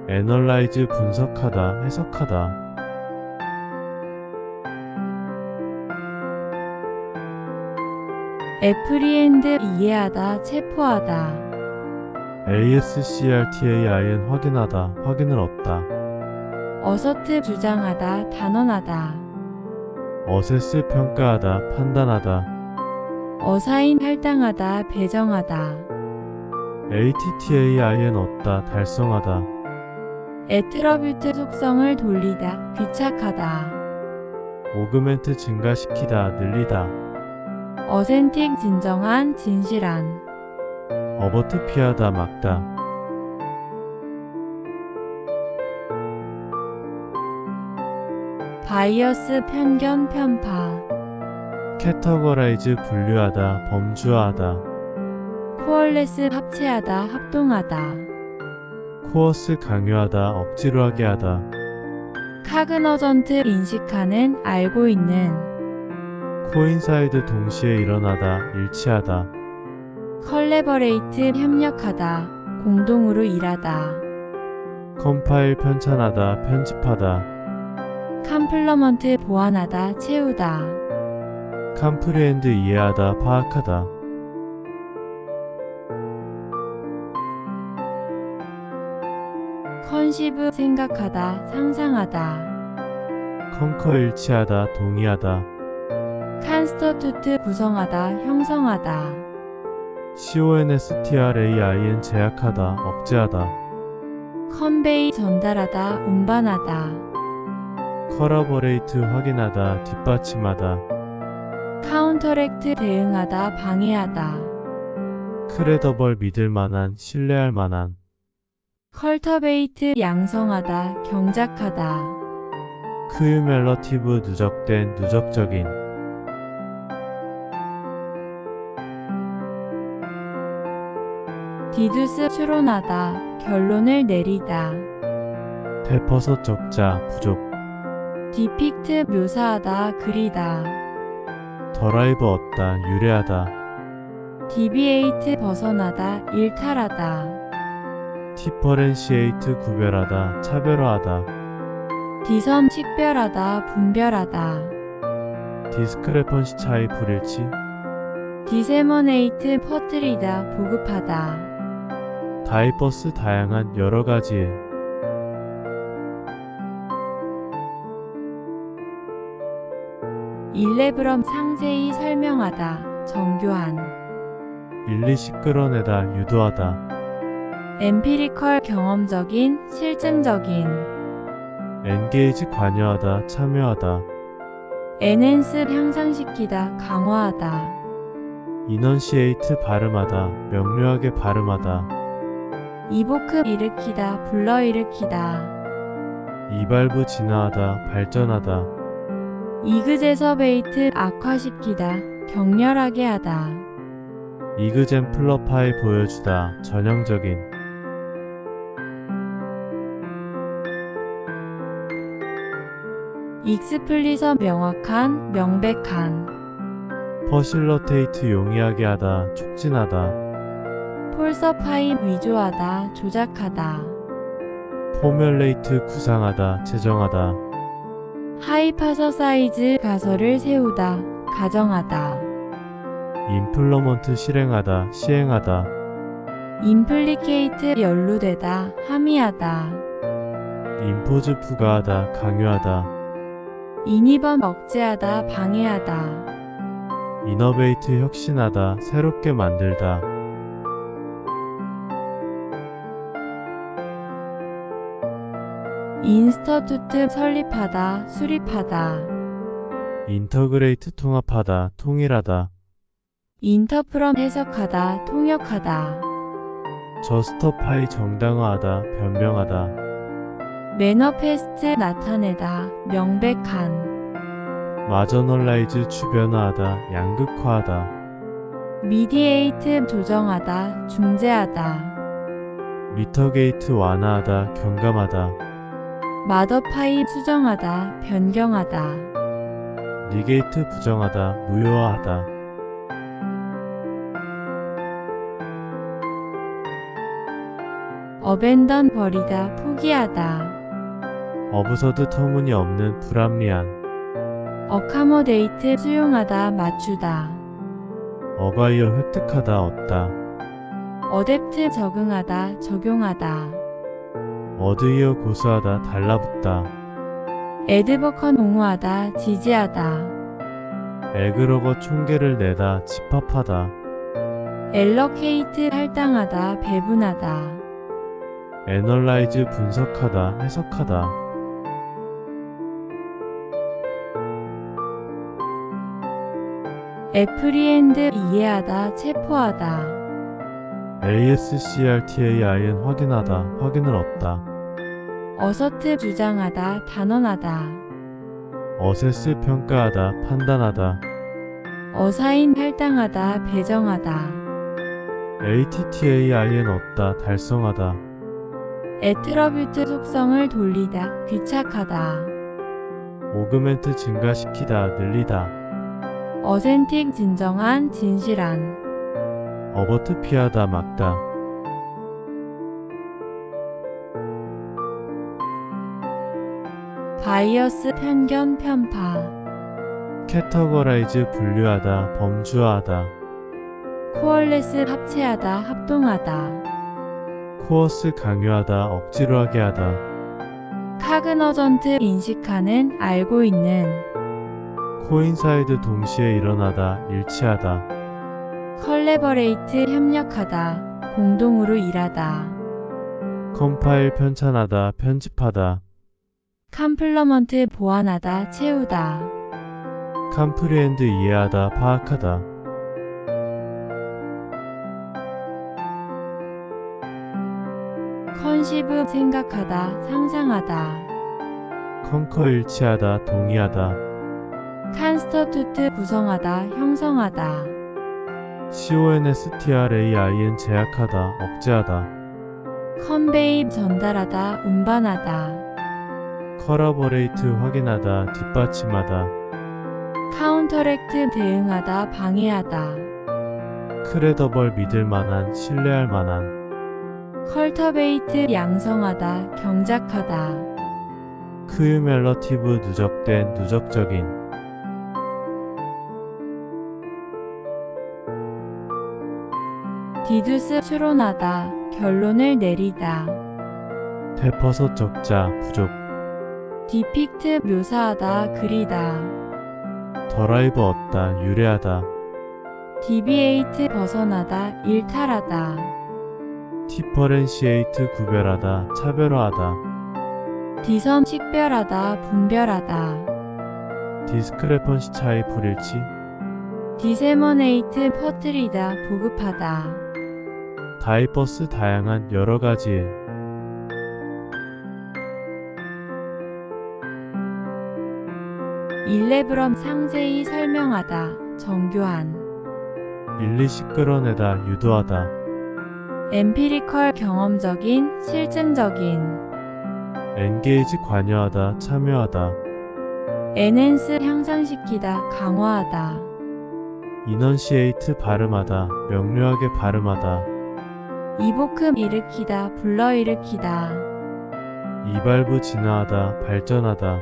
애널라이즈 분석하다, 해석하다. 애프리엔드 이해하다, 체포하다. ASCRTAIN 확인하다, 확인을 얻다. 어서트 주장하다, 단언하다. 어세스 평가하다, 판단하다. 어사인 할당하다, 배정하다. ATTAIN 얻다, 달성하다. 애트러뷰트 속성을 돌리다, 귀착하다. 오그멘트 증가시키다, 늘리다. 어센틱 진정한, 진실한. 어버트 피하다, 막다. 바이어스 편견 편파. 캐터거라이즈 분류하다, 범주화하다. 코얼레스 합체하다, 합동하다. 코어스 강요하다, 억지로 하게 하다. 카그너전트 인식하는, 알고 있는. 코인사이드 동시에 일어나다, 일치하다. 컬래버레이트 협력하다, 공동으로 일하다. 컴파일 편찬하다, 편집하다. 컴플러먼트 보완하다, 채우다. 컴프리엔드 이해하다, 파악하다. 컨시브 생각하다, 상상하다. 컨커 일치하다, 동의하다. 칸스터투트 구성하다, 형성하다. CONSTRAIN 제약하다, 억제하다. 컨베이 전달하다, 운반하다. 커러버레이트 확인하다, 뒷받침하다. 카운터렉트 대응하다, 방해하다. 크레더벌 믿을만한, 신뢰할 만한. 컬터베이트 양성하다, 경작하다. 크유멜러티브 누적된, 누적적인. 디두스 추론하다, 결론을 내리다. 대퍼섯 적자, 부족. 디픽트 묘사하다, 그리다. 더라이브 얻다, 유래하다. 디비에이트 벗어나다, 일탈하다. 디퍼렌시에이트 구별하다, 차별화하다. 디섬 식별하다, 분별하다. 디스크레펀시 차이 불일치. 디세머네이트 퍼뜨리다, 보급하다. 다이버스 다양한 여러가지. 일레브럼 상세히 설명하다, 정교한. 일리식 끌어내다, 유도하다. 엠피리컬 경험적인, 실증적인. 엔게이지 관여하다, 참여하다. 엔핸스 향상시키다, 강화하다. 이넌시에이트 발음하다, 명료하게 발음하다. 이보크 일으키다, 불러일으키다. 이발부 진화하다, 발전하다. 이그제서베이트 악화시키다, 격렬하게 하다. 이그젠플러파이 보여주다, 전형적인. 익스플리서 명확한, 명백한. 퍼실러테이트 용이하게 하다, 촉진하다. 폴서파이 위조하다, 조작하다. 포뮬레이트 구상하다, 제정하다. 하이파서사이즈 가설을 세우다, 가정하다. 임플러먼트 실행하다, 시행하다. 임플리케이트 연루되다, 함의하다. 임포즈 부과하다, 강요하다. 인이범 억제하다, 방해하다. 이너베이트 혁신하다, 새롭게 만들다. 인스터투트 설립하다, 수립하다. 인터그레이트 통합하다, 통일하다. 인터프럼 해석하다, 통역하다. 저스터파이 정당화하다, 변명하다. 매너페스트 나타내다, 명백한. 마저널라이즈 주변화하다, 양극화하다. 미디에이트 조정하다, 중재하다. 미터게이트 완화하다, 경감하다. 마더파이 수정하다, 변경하다. 니게이트 부정하다, 무효화하다. 어벤던 버리다, 포기하다. 어부서드 터무니없는, 불합리한. 어카모데이트 수용하다, 맞추다. 어과이어 획득하다, 얻다. 어댑트 적응하다, 적용하다. 어드이어 고수하다, 달라붙다. 에드버컨 옹호하다, 지지하다. 에그러거 총계를 내다, 집합하다. 엘러케이트 할당하다, 배분하다. 애널라이즈 분석하다, 해석하다. 애프리엔드 이해하다, 체포하다. ASCRTAIN 확인하다, 확인을 얻다. 어서트 주장하다, 단언하다. 어세스 평가하다, 판단하다. 어사인 할당하다, 배정하다. ATTAIN 얻다, 달성하다. 애트러뷰트 속성을 돌리다, 귀착하다. 오그멘트 증가시키다, 늘리다. 어센틱 진정한, 진실한. 어버트 피하다 막다. 바이어스 편견 편파. 캐터거라이즈 분류하다 범주화하다. 코얼레스 합체하다 합동하다. 코어스 강요하다 억지로 하게 하다. 카그너전트 인식하는 알고 있는. 코인사이드 동시에 일어나다 일치하다. 컬래버레이트 협력하다 공동으로 일하다. 컴파일 편찬하다 편집하다. 컴플러먼트 보완하다 채우다. 컴프리엔드 이해하다 파악하다. 컨시브 생각하다 상상하다. 컨커 일치하다 동의하다. 칸스터투트 구성하다 형성하다. CONSTRAIN 제약하다 억제하다. 컨베이 전달하다 운반하다. 커러버레이트 확인하다 뒷받침하다. 카운터렉트 대응하다 방해하다. 크레더벌 믿을만한 신뢰할 만한. 컬터베이트 양성하다 경작하다. 크유멜러티브 누적된 누적적인. 디두스 추론하다 결론을 내리다. 데퍼섯 적자 부족. 디픽트 묘사하다 그리다. 더라이브 얻다 유래하다. 디비에이트 벗어나다 일탈하다. 디퍼렌시에이트 구별하다 차별화하다. 디섬 식별하다 분별하다. 디스크레펀시 차이 불일치. 디세머네이트 퍼뜨리다 보급하다. 다이버스 다양한 여러가지. 일레브럼 상세히 설명하다 정교한. 일리시 끌어내다 유도하다. 엠피리컬 경험적인 실증적인. 엔게이지 관여하다 참여하다. 엔핸스 향상시키다 강화하다. 이넌시에이트 발음하다 명료하게 발음하다. 이보큼 일으키다 불러일으키다. 이발부 진화하다 발전하다.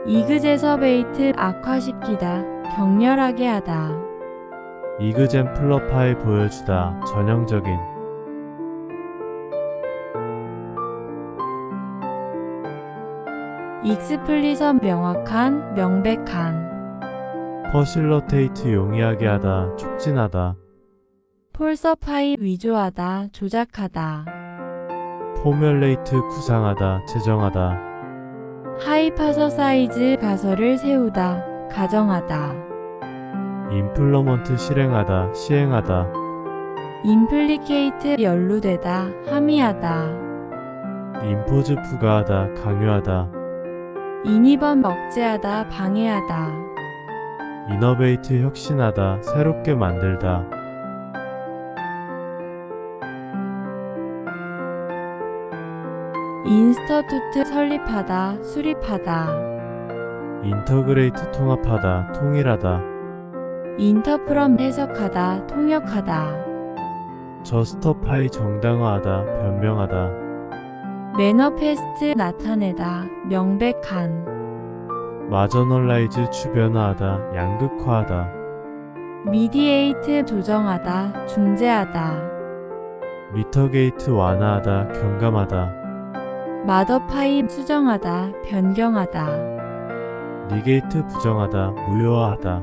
이그제서베이트 악화시키다 격렬하게 하다. 이그젠플러파이 보여주다 전형적인. 익스플리서 명확한 명백한. 퍼실러테이트 용이하게 하다 촉진하다. 폴서파이 위조하다 조작하다. 포뮬레이트 구상하다 제정하다. 하이파서사이즈 가설을 세우다 가정하다. 임플러먼트 실행하다 시행하다. 임플리케이트 연루되다 함의하다. 임포즈 부과하다 강요하다. 인이범 억제하다 방해하다. 이너베이트 혁신하다 새롭게 만들다. 인스터투트 설립하다 수립하다. 인터그레이트 통합하다 통일하다. 인터프럼 해석하다 통역하다. 저스터파이 정당화하다 변명하다. 매너페스트 나타내다 명백한. 마저널라이즈 주변화하다 양극화하다. 미디에이트 조정하다 중재하다. 미터게이트 완화하다 경감하다. 마더파이 수정하다 변경하다. 니게이트 부정하다 무효화하다.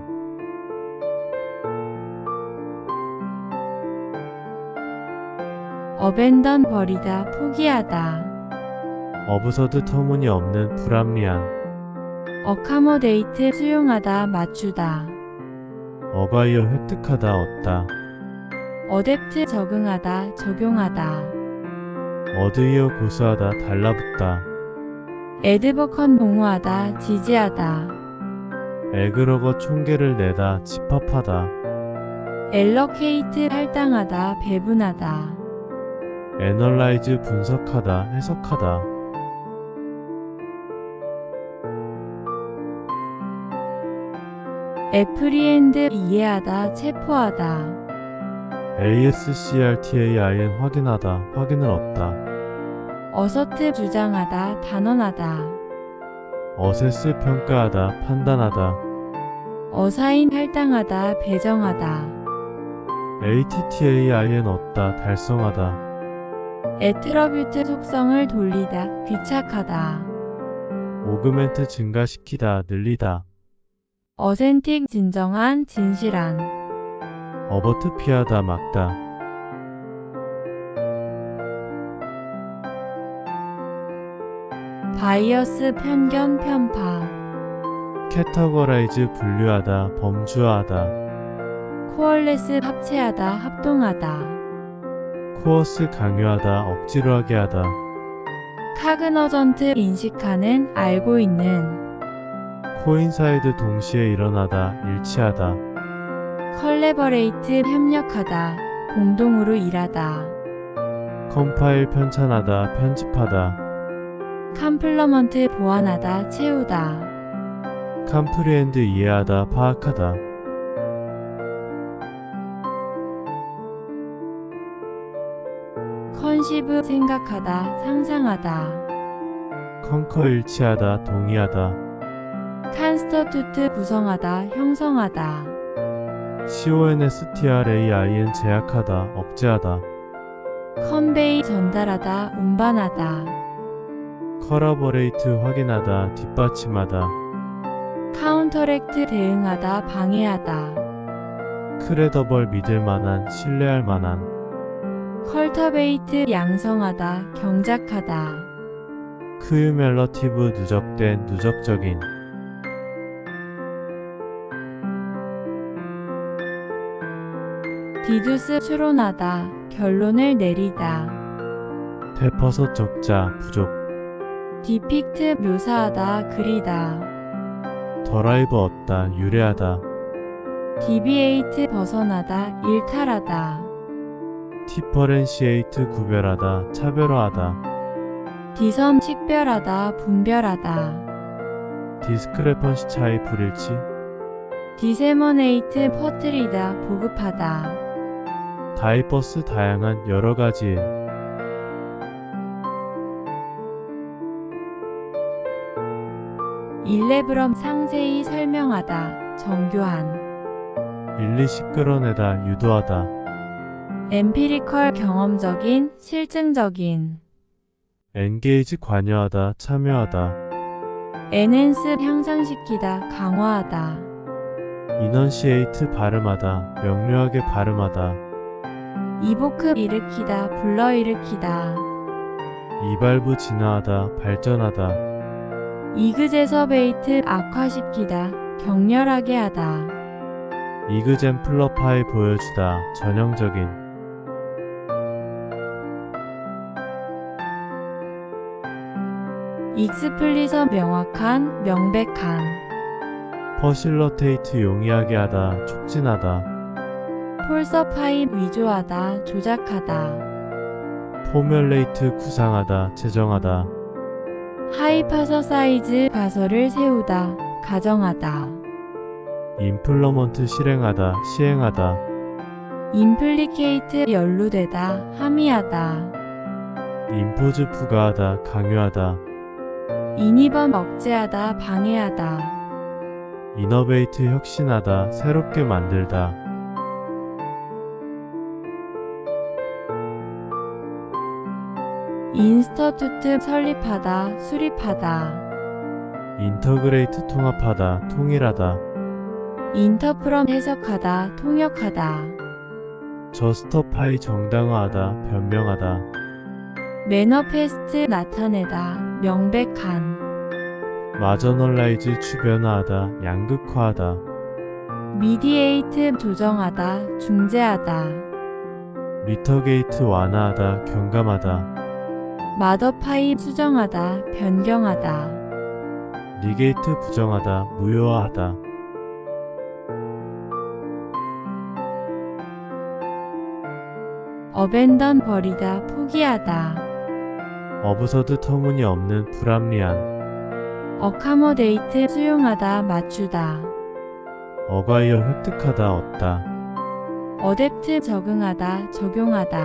어벤던 버리다 포기하다. 어브서드 터무니없는 불합리한. 어카모데이트 수용하다 맞추다. 어바이어 획득하다 얻다. 어댑트 적응하다 적용하다. 어드이어 고수하다 달라붙다. 에드버컨 봉호하다 지지하다. 에그러거 총계를 내다 집합하다. 엘러케이트 할당하다 배분하다. 애널라이즈 분석하다 해석하다. 애프리엔드 이해하다 체포하다. ASCRTAIN 확인하다, 확인을 얻다. 어서트 주장하다, 단언하다. 어세스 평가하다, 판단하다. 어사인 할당하다, 배정하다. ATTAIN 얻다, 달성하다. 애트러뷰트 속성을 돌리다, 귀착하다. 오그멘트 증가시키다, 늘리다. 어센틱 진정한, 진실한. 어버트 피하다, 막다. 바이어스 편견 편파. 캐터거라이즈 분류하다, 범주화하다. 코얼레스 합체하다, 합동하다. 코어스 강요하다, 억지로 하게 하다. 카그너전트 인식하는, 알고 있는. 코인사이드 동시에 일어나다, 일치하다. 컬래버레이트 협력하다, 공동으로 일하다. 컴파일 편찬하다, 편집하다. 컴플러먼트 보완하다, 채우다. 컴프리엔드 이해하다, 파악하다. 컨시브 생각하다, 상상하다. 컨커 일치하다, 동의하다. 칸스터투트 구성하다, 형성하다. CONSTRAIN 제약하다, 억제하다. 컨베이 전달하다, 운반하다. 커러버레이트 확인하다, 뒷받침하다. 카운터렉트 대응하다, 방해하다. 크레더벌 믿을만한, 신뢰할 만한. 컬터베이트 양성하다, 경작하다. 크유멜러티브 누적된, 누적적인. 디두스 추론하다, 결론을 내리다. 대퍼섯 적자, 부족. 디픽트 묘사하다, 그리다. 더라이브 얻다, 유래하다. 디비에이트 벗어나다, 일탈하다. 디퍼렌시에이트 구별하다, 차별화하다. 디섬 식별하다, 분별하다. 디스크레펀시 차이 불일치. 디세머네이트 퍼뜨리다, 보급하다. 다이버스 다양한, 여러가지. 일레브럼 상세히 설명하다, 정교한. 일리식 끌어내다, 유도하다. 엠피리컬 경험적인, 실증적인. 엔게이지 관여하다, 참여하다. 에넨스 향상시키다, 강화하다. 이넌시에이트 발음하다, 명료하게 발음하다. 이보크 일으키다, 불러일으키다. 이발부 진화하다, 발전하다. 이그제서베이트 악화시키다, 격렬하게 하다. 이그젠플러파이 보여주다, 전형적인. 익스플리서 명확한, 명백한. 퍼실러테이트 용이하게 하다, 촉진하다. 폴서파이 위조하다, 조작하다. 포뮬레이트 구상하다, 제정하다. 하이파서사이즈 가설을 세우다, 가정하다. 임플러먼트 실행하다, 시행하다. 임플리케이트 연루되다, 함의하다. 임포즈 부과하다, 강요하다. 인이범 억제하다, 방해하다. 이너베이트 혁신하다, 새롭게 만들다. 인스터투트 설립하다, 수립하다. 인터그레이트 통합하다, 통일하다. 인터프럼 해석하다, 통역하다. 저스터파이 정당화하다, 변명하다. 매너페스트 나타내다, 명백한. 마저널라이즈 주변화하다, 양극화하다. 미디에이트 조정하다, 중재하다. 리터게이트 완화하다, 경감하다. 마더파이 수정하다, 변경하다. 리게이트 부정하다, 무효화하다. 어벤던 버리다, 포기하다. 어부서드 터무니없는, 불합리한. 어댑트 적응하다, 적용하다.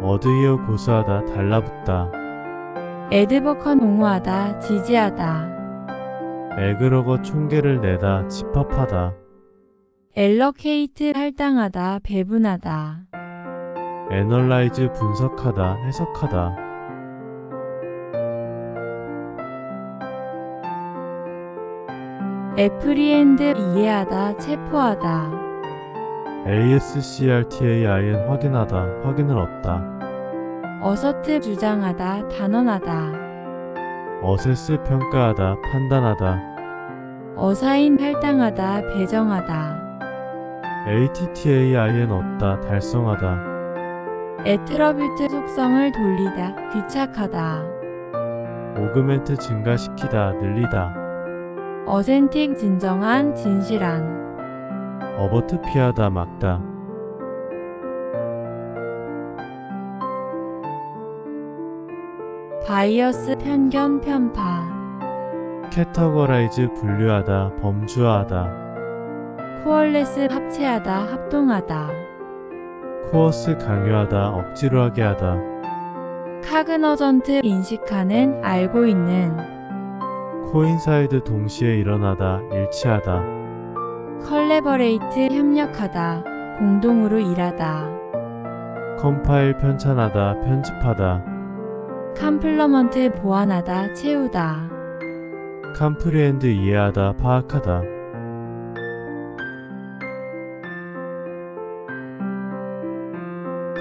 어드히어 고수하다, 달라붙다. 애드버컨 옹호하다, 지지하다. 에그러거 총계를 내다, 집합하다. 엘러케이트 할당하다, 배분하다. 애널라이즈 분석하다, 해석하다. 애프리엔드 이해하다, 체포하다. ASCRTAIN 확인하다, 확인을 얻다. 어서트 주장하다, 단언하다. 어세스 평가하다, 판단하다. 어사인 할당하다, 배정하다. ATTAIN 얻다, 달성하다. 애트러뷰트 속성을 돌리다, 귀착하다. 오그멘트 증가시키다, 늘리다. 어센틱 진정한, 진실한. 어버트 피하다, 막다. 바이어스 편견 편파. 캐터거라이즈 분류하다, 범주화하다. 코얼레스 합체하다, 합동하다. 코어스 강요하다, 억지로 하게 하다. 카그너전트 인식하는, 알고 있는. 코인사이드 동시에 일어나다, 일치하다. 컬래버레이트 협력하다, 공동으로 일하다. 컴파일 편찬하다, 편집하다. 컴플러먼트 보완하다, 채우다. 컴프리엔드 이해하다, 파악하다.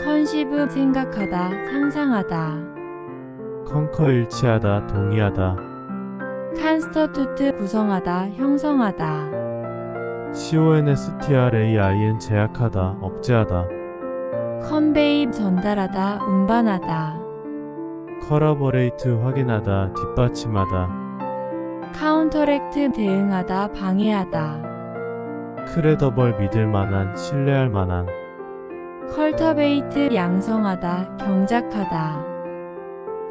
컨시브 생각하다, 상상하다. 컨커 일치하다, 동의하다. 칸스터투트 구성하다, 형성하다. CONSTRAIN 제약하다, 억제하다. 컨베이 전달하다, 운반하다. 커러버레이트 확인하다, 뒷받침하다. 카운터렉트 대응하다, 방해하다. 크레더벌 믿을만한, 신뢰할 만한. 컬터베이트 양성하다, 경작하다.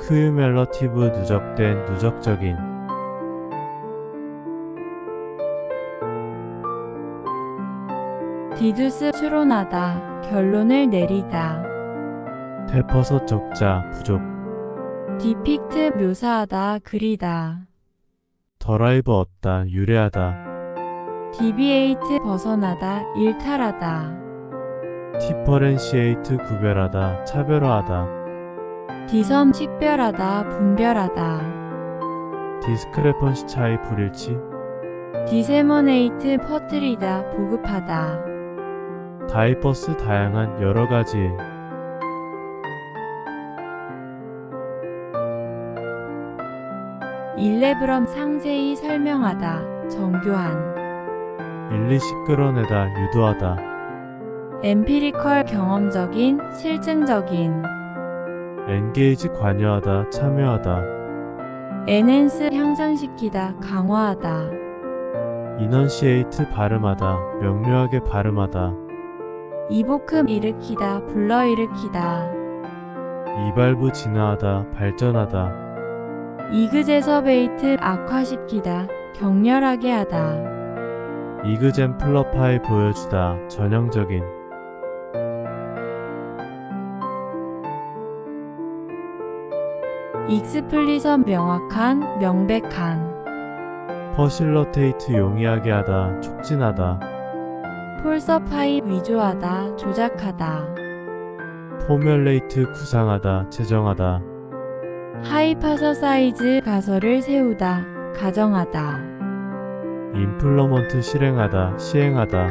크유멜러티브 누적된, 누적적인. 디두스 추론하다, 결론을 내리다. 대퍼섯 적자, 부족. 디픽트 묘사하다, 그리다. 더라이브 얻다, 유래하다. 디비에이트 벗어나다, 일탈하다. 디퍼렌시에이트 구별하다, 차별화하다. 디섬 식별하다, 분별하다. 디스크레펀시 차이 불일치. 디세머네이트 퍼뜨리다, 보급하다. 다이버스 다양한, 여러가지. 일레브럼 상세히 설명하다, 정교한. 일리식 끌어내다, 유도하다. 엠피리컬 경험적인, 실증적인. 엔게이지 관여하다, 참여하다. 엔핸스 향상시키다, 강화하다. 이넌시에이트 발음하다, 명료하게 발음하다. 이보큼 일으키다, 불러일으키다. 이발부 진화하다, 발전하다. 이그제서베이트 악화시키다, 격렬하게 하다. 이그젠플러파이 보여주다, 전형적인. 익스플리서 명확한, 명백한. 퍼실러테이트 용이하게 하다, 촉진하다. 폴서파이 위조하다, 조작하다. 포뮬레이트 구상하다, 제정하다. 하이파서사이즈 가설을 세우다, 가정하다. 임플러먼트 실행하다, 시행하다.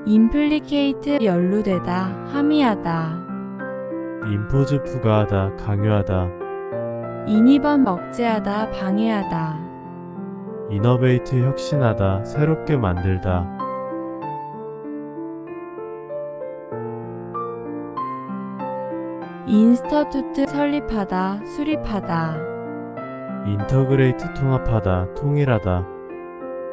임플리케이트 연루되다, 함의하다. 임포즈 부과하다, 강요하다. 인이번 억제하다, 방해하다. 이너베이트 혁신하다, 새롭게 만들다. 인스터투트 설립하다, 수립하다. 인터그레이트 통합하다, 통일하다.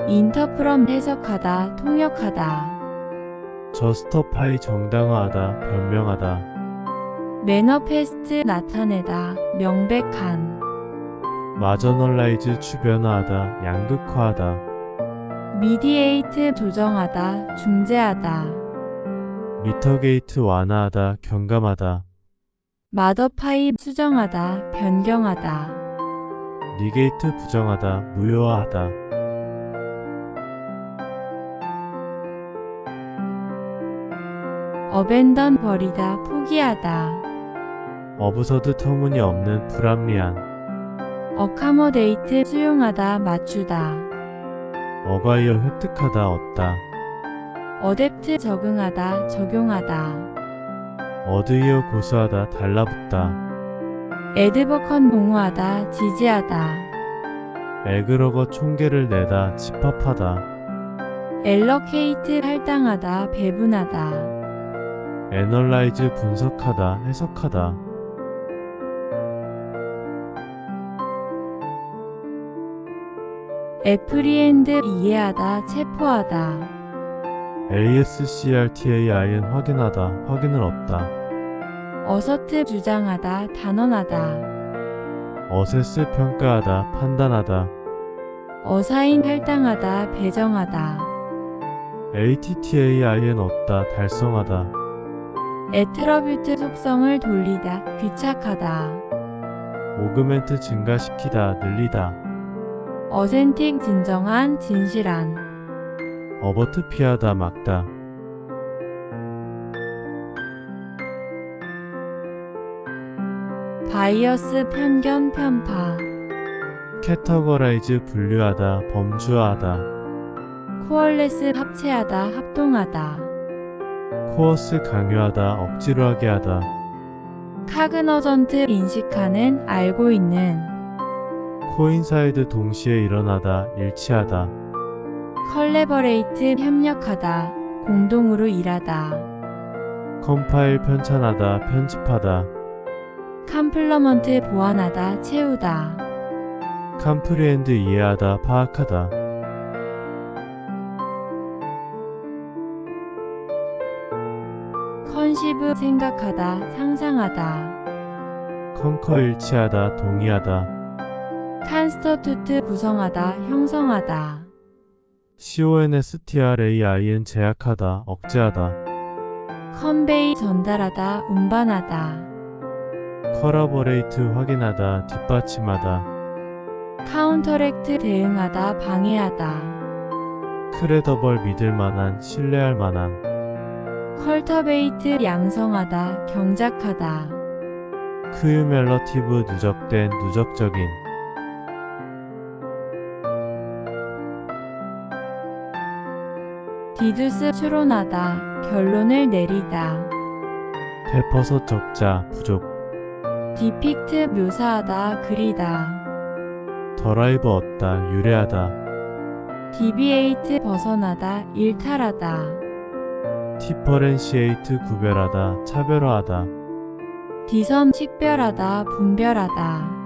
인터프럼 해석하다, 통역하다. 저스터파이 정당화하다, 변명하다. 매너페스트 나타내다, 명백한. 마저널라이즈 주변화하다, 양극화하다. 미디에이트 조정하다, 중재하다. 미터게이트 완화하다, 경감하다. 마더파입 수정하다, 변경하다. 니게이트 부정하다, 무효화하다. 어벤던 버리다, 포기하다. 어부서드 터무니없는, 불합리한. 어카모데이트 수용하다, 맞추다. 어과이어 획득하다, 얻다. 어댑트 적응하다, 적용하다. 어드이어 고수하다, 달라붙다. 에드버컨 봉후하다, 지지하다. 에그러거 총계를 내다, 집합하다. 엘러케이트 할당하다, 배분하다. 애널라이즈 분석하다, 해석하다. 애프리엔드 이해하다, 체포하다. ASCRTAIN 확인하다, 확인을 얻다. 어서트 주장하다, 단언하다. 어세스 평가하다, 판단하다. 어사인 할당하다, 배정하다. ATTAIN 얻다, 달성하다. 애트러뷰트 속성을 돌리다, 귀착하다. 오그멘트 증가시키다, 늘리다. 어센틱 진정한, 진실한. 어버트 피하다, 막다. 바이어스 편견 편파. 캐터거라이즈 분류하다, 범주화하다. 코얼레스 합체하다, 합동하다. 코어스 강요하다, 억지로 하게 하다. 카그너전트 인식하는, 알고 있는. 코인사이드 동시에 일어나다, 일치하다. 컬래버레이트 협력하다, 공동으로 일하다. 컴파일 편찬하다, 편집하다. 컴플러먼트 보완하다, 채우다. 컴프리엔드 이해하다, 파악하다. 컨시브 생각하다, 상상하다. 컨커 일치하다, 동의하다. 칸스터투트 구성하다, 형성하다. CONSTRAIN 제약하다, 억제하다. 컨베이 전달하다, 운반하다. 커러버레이트 확인하다, 뒷받침하다. 카운터렉트 대응하다, 방해하다. 크레더벌 믿을만한, 신뢰할 만한. 컬터베이트 양성하다, 경작하다. 크유멜러티브 누적된, 누적적인. 디두스 추론하다, 결론을 내리다. 베퍼서 적자, 부족. 디픽트 묘사하다, 그리다. 더라이브 얻다, 유래하다. 디비에이트 벗어나다, 일탈하다. 디퍼렌시에이트 구별하다, 차별화하다. 디섬 식별하다, 분별하다.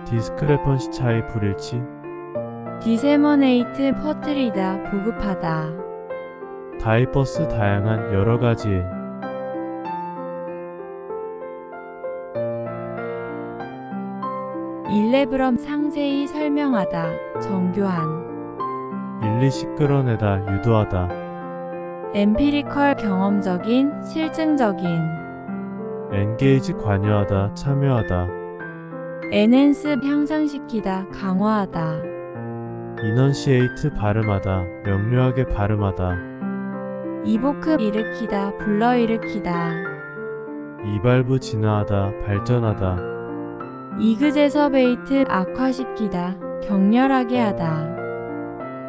디스크레펀시 차이 불일치. 디세머네이트 퍼뜨리다, 보급하다. 다이버스 다양한, 여러가지. 일레브럼 상세히 설명하다, 정교한. 일리시 끌어내다, 유도하다. 엠피리컬 경험적인, 실증적인. 엔게이지 관여하다, 참여하다. 에넨스 향상시키다, 강화하다. 이넌시에이트 발음하다, 명료하게 발음하다. 이보크 일으키다, 불러일으키다. 이발부 진화하다, 발전하다. 이그제서베이트 악화시키다, 격렬하게 하다.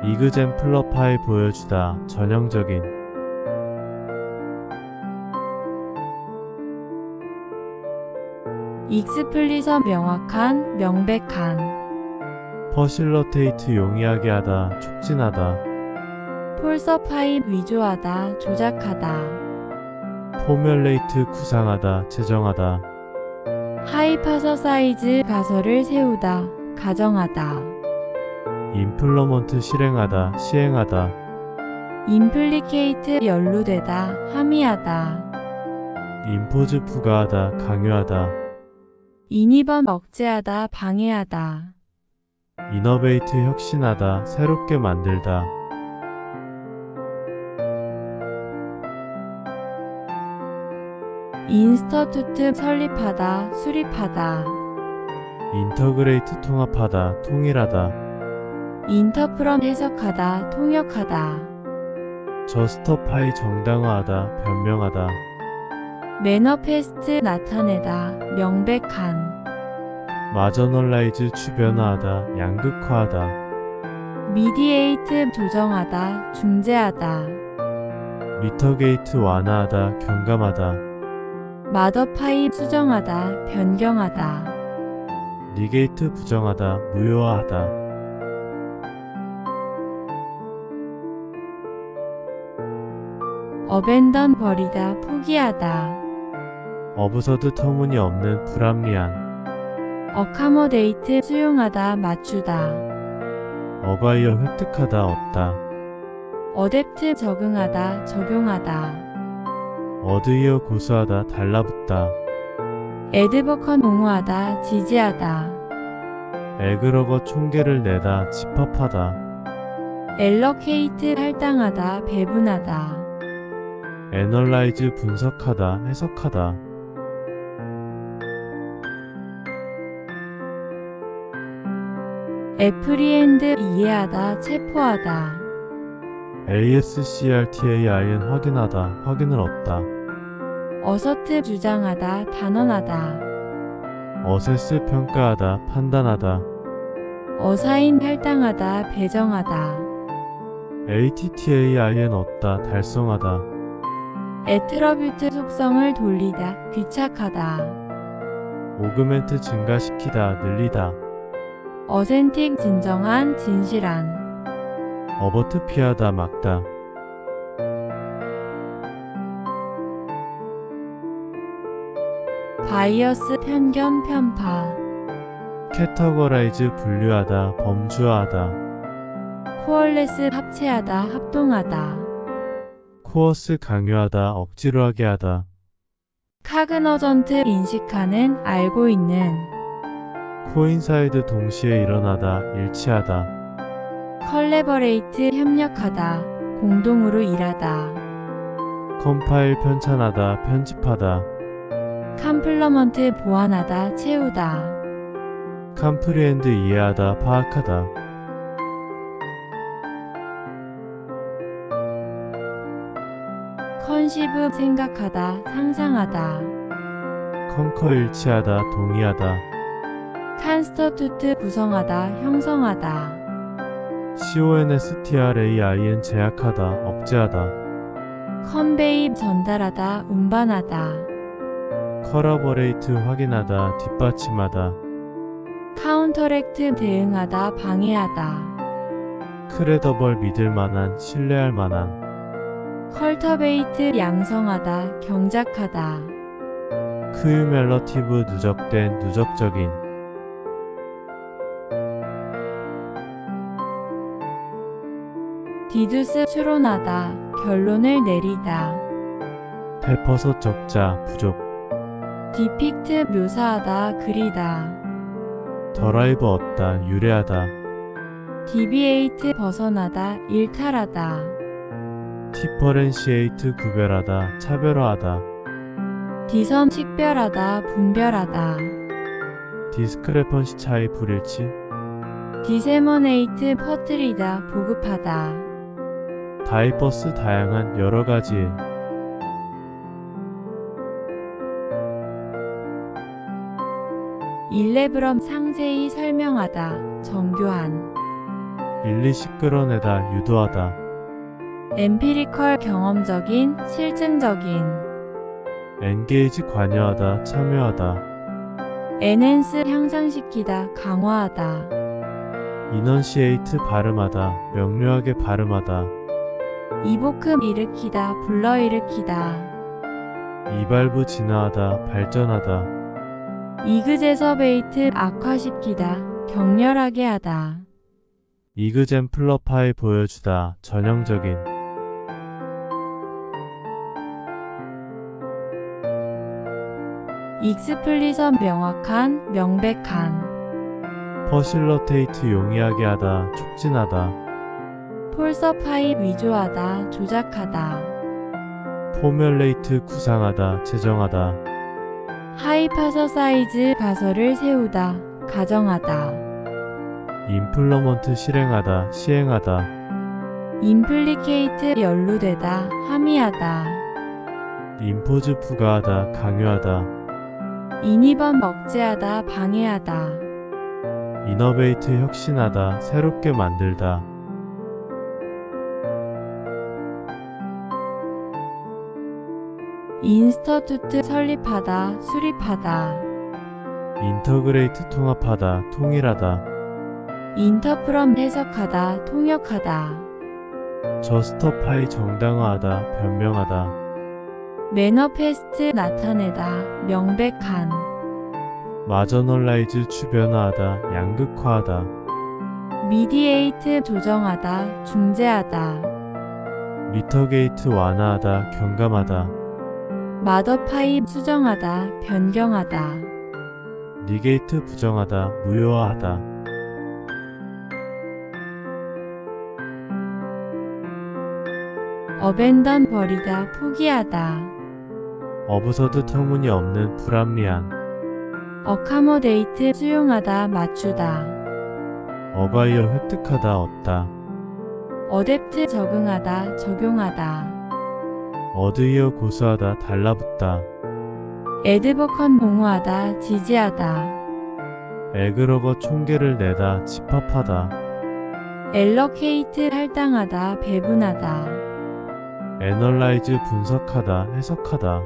이그젠플러파이 보여주다, 전형적인. 익스플리서 명확한, 명백한. 퍼실러테이트 용이하게 하다, 촉진하다. 폴서파입 위조하다, 조작하다. 포뮬레이트 구상하다, 제정하다. 하이파서사이즈 가설을 세우다, 가정하다. 임플러먼트 실행하다, 시행하다. 임플리케이트 연루되다, 함의하다. 임포즈 부과하다, 강요하다. 인이범 억제하다, 방해하다. 이너베이트 혁신하다, 새롭게 만들다. 인스터튜트 설립하다, 수립하다. 인터그레이트 통합하다, 통일하다. 인터프럼 해석하다, 통역하다. 저스터파이 정당화하다, 변명하다. 매너페스트 나타내다, 명백한. 마저널라이즈 주변화하다, 양극화하다. 미디에이트 조정하다, 중재하다. 미터게이트 완화하다, 경감하다. 마더파입 수정하다, 변경하다. 니게이트 부정하다, 무효화하다. 어벤던 버리다, 포기하다. 어부서드 터무니없는 불합리한. 어카모데이트 수용하다, 맞추다. 어과이어 획득하다, 얻다. 어댑트 적응하다, 적용하다. 어드이어 고수하다, 달라붙다. 에드버컨 옹호하다, 지지하다. 에그러거 총계를 내다, 집합하다. 엘러케이트 할당하다, 배분하다. 애널라이즈 분석하다, 해석하다. 애프리엔드 이해하다, 체포하다. ASCRTAIN 확인하다, 확인을 얻다. 어서트 주장하다, 단언하다. 어세스 평가하다, 판단하다. 어사인 할당하다, 배정하다. ATTAIN 얻다, 달성하다. 애트러뷰트 속성을 돌리다, 귀착하다. 오그멘트 증가시키다, 늘리다. 어센틱 진정한, 진실한. 어버트 피하다, 막다. 바이어스 편견 편파. 캐터거라이즈 분류하다, 범주화하다. 코얼레스 합체하다, 합동하다. 코어스 강요하다, 억지로 하게 하다. 카그너전트 인식하는, 알고 있는. 코인사이드 동시에 일어나다, 일치하다. 컬래버레이트 협력하다, 공동으로 일하다. 컴파일 편찬하다, 편집하다. 컴플러먼트 보완하다, 채우다. 컴프리엔드 이해하다, 파악하다. 컨시브 생각하다, 상상하다. 컨커 일치하다, 동의하다. 칸스터투트 구성하다, 형성하다. CONSTRAIN 제약하다, 억제하다. 컨베이 전달하다, 운반하다. 커러버레이트 확인하다, 뒷받침하다. 카운터렉트 대응하다, 방해하다. 크레더벌 믿을만한, 신뢰할 만한. 컬터베이트 양성하다, 경작하다. 크유멜러티브 누적된, 누적적인. 디두스 추론하다, 결론을 내리다. 데퍼서 적자, 부족. 디픽트 묘사하다, 그리다. 더라이브 얻다, 유래하다. 디비에이트 벗어나다, 일탈하다. 디퍼렌시에이트 구별하다, 차별화하다. 디섬 식별하다, 분별하다. 디스크레펀시 차이 불일치. 디세머네이트 퍼뜨리다, 보급하다. 다이버스 다양한, 여러가지. 일레브럼 상세히 설명하다, 정교한. 일리식 끌어내다, 유도하다. 엠피리컬 경험적인, 실증적인. 엔게이지 관여하다, 참여하다. 에넨스 향상시키다, 강화하다. 이넌시에이트 발음하다, 명료하게 발음하다. 이보크 일으키다, 불러일으키다. 이발부 진화하다, 발전하다. 이그제서베이트 악화시키다, 격렬하게 하다. 이그젠플러파이 보여주다, 전형적인. 익스플리서 명확한, 명백한. 퍼실러테이트 용이하게 하다, 촉진하다. 폴서파이 위조하다, 조작하다. 포뮬레이트 구상하다, 제정하다. 하이파서사이즈 가설을 세우다, 가정하다. 임플러먼트 실행하다, 시행하다. 임플리케이트 연루되다, 함의하다. 임포즈 부과하다, 강요하다. 인이번 억제하다, 방해하다. 이너베이트 혁신하다, 새롭게 만들다. 인스터투트 설립하다, 수립하다. 인터그레이트 통합하다, 통일하다. 인터프럼 해석하다, 통역하다. 저스터파이 정당화하다, 변명하다. 매너페스트 나타내다, 명백한. 마저널라이즈 주변화하다, 양극화하다. 미디에이트 조정하다, 중재하다. 미터게이트 완화하다, 경감하다. 마더파입 수정하다, 변경하다. 니게이트 부정하다, 무효화하다. 어벤던 버리다, 포기하다. 어부서드 터무니없는 불합리한. 어카모데이트 수용하다, 맞추다. 어바이어 획득하다, 얻다. 어댑트 적응하다, 적용하다. 어드이어 고수하다, 달라붙다. 에드버컨 공호하다, 지지하다. 에그러거 총계를 내다, 집합하다. 엘러케이트 할당하다, 배분하다. 애널라이즈 분석하다, 해석하다.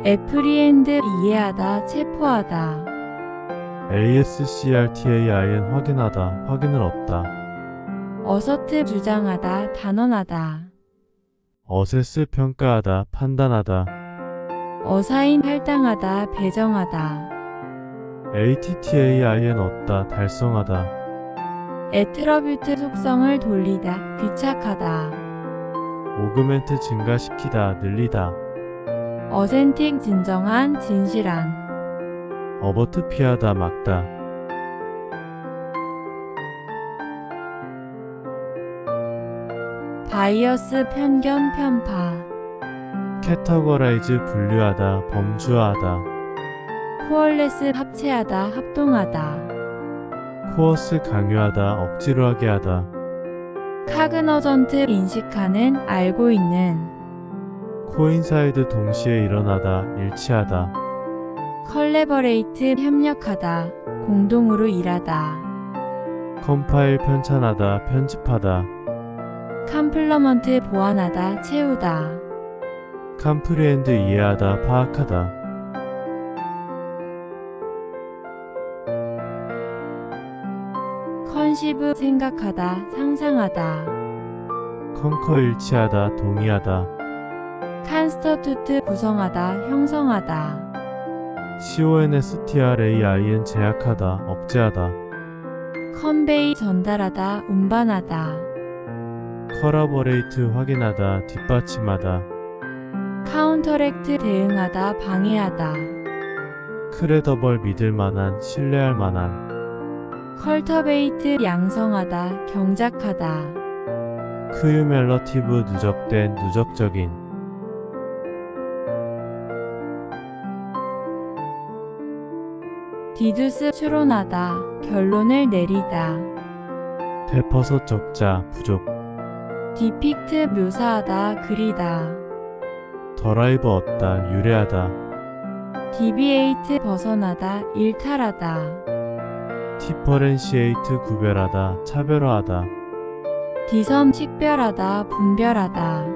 애프리엔드 이해하다, 체포하다. ASCRTAIN 확인하다, 확인을 얻다. 어서트 주장하다, 단언하다. 어세스 평가하다, 판단하다. 어사인 할당하다, 배정하다. ATTAIN 얻다, 달성하다. 애트러뷰트 속성을 돌리다, 귀착하다. 오그멘트 증가시키다, 늘리다. 어센틱 진정한, 진실한. 어버트 피하다, 막다. 바이어스 편견 편파. 캐터거라이즈 분류하다, 범주화하다. 코얼레스 합체하다, 합동하다. 코어스 강요하다, 억지로 하게 하다. 카그너전트 인식하는, 알고 있는. 코인사이드 동시에 일어나다, 일치하다. 컬래버레이트 협력하다, 공동으로 일하다. 컴파일 편찬하다, 편집하다. 컴플러먼트 보완하다, 채우다. 컴프리엔드 이해하다, 파악하다. 컨시브 생각하다, 상상하다. 컨커 일치하다, 동의하다. 칸스터투트 구성하다, 형성하다. CONSTRAIN 제약하다, 억제하다. 컨베이 전달하다, 운반하다. 커러버레이트 확인하다, 뒷받침하다. 카운터렉트 대응하다, 방해하다. 크레더벌 믿을만한, 신뢰할 만한. 컬터베이트 양성하다, 경작하다. 크유멜러티브 누적된, 누적적인. 디두스 추론하다, 결론을 내리다. 되퍼서 적자, 부족. 디픽트 묘사하다, 그리다. 더라이브 얻다, 유래하다. 디비에이트 벗어나다, 일탈하다. 디퍼렌시에이트 구별하다, 차별화하다. 디섬 식별하다, 분별하다.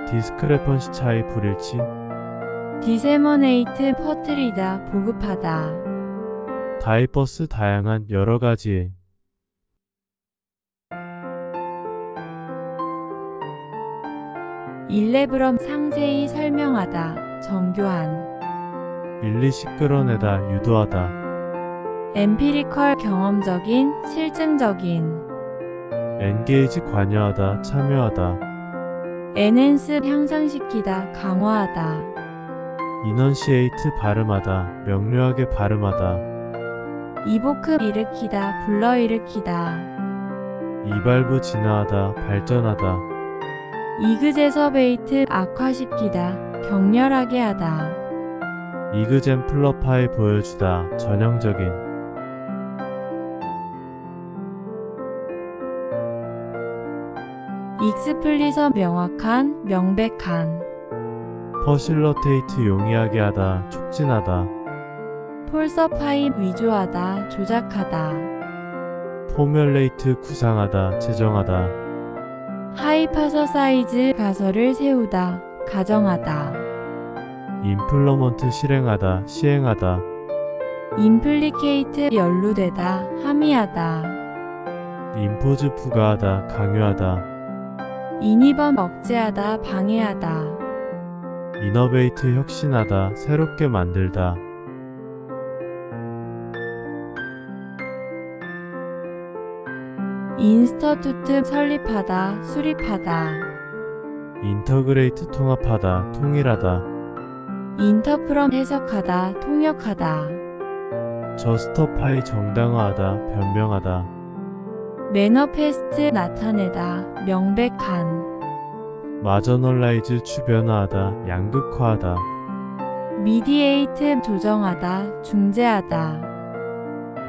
디스크레펀시 차이 불일치. 디세머네이트 퍼뜨리다, 보급하다. 다이버스 다양한 여러가지. 일레브럼 상세히 설명하다, 정교한. 일리시 끌어내다, 유도하다. 엠피리컬 경험적인, 실증적인. 엔게이지 관여하다, 참여하다. 에넨스 향상시키다, 강화하다. 이넌시에이트 발음하다, 명료하게 발음하다. 이보크 일으키다, 불러일으키다. 이발부 진화하다 발전하다. 이그제서베이트 악화시키다 격렬하게 하다. 이그젠플러파이 보여주다 전형적인. 익스플리서 명확한 명백한. 퍼실러테이트 용이하게 하다 촉진하다. 폴서파이 위조하다 조작하다. 포뮬레이트 구상하다 제정하다. 하이파서사이즈 가설을 세우다 가정하다. 임플러먼트 실행하다 시행하다. 임플리케이트 연루되다 함의하다. 임포즈 부과하다 강요하다. 인이범 억제하다 방해하다. 이너베이트 혁신하다 새롭게 만들다. 인스터투트 설립하다 수립하다. 인터그레이트 통합하다 통일하다. 인터프럼 해석하다 통역하다. 저스터파이 정당화하다 변명하다. 매너페스트 나타내다 명백한. 마저널라이즈 주변화하다 양극화하다. 미디에이트 조정하다 중재하다.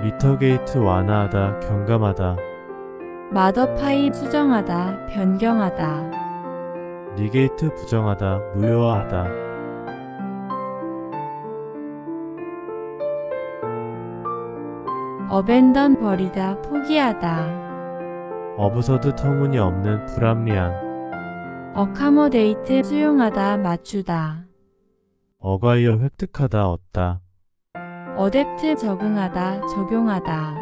미터게이트 완화하다 경감하다. 마더파이 수정하다 변경하다. 니게이트 부정하다 무효화하다. 어벤던 버리다 포기하다. 어브서드 터무니없는 불합리한. 어카모데이트 수용하다 맞추다. 어과이어 획득하다 얻다. 어댑트 적응하다 적용하다.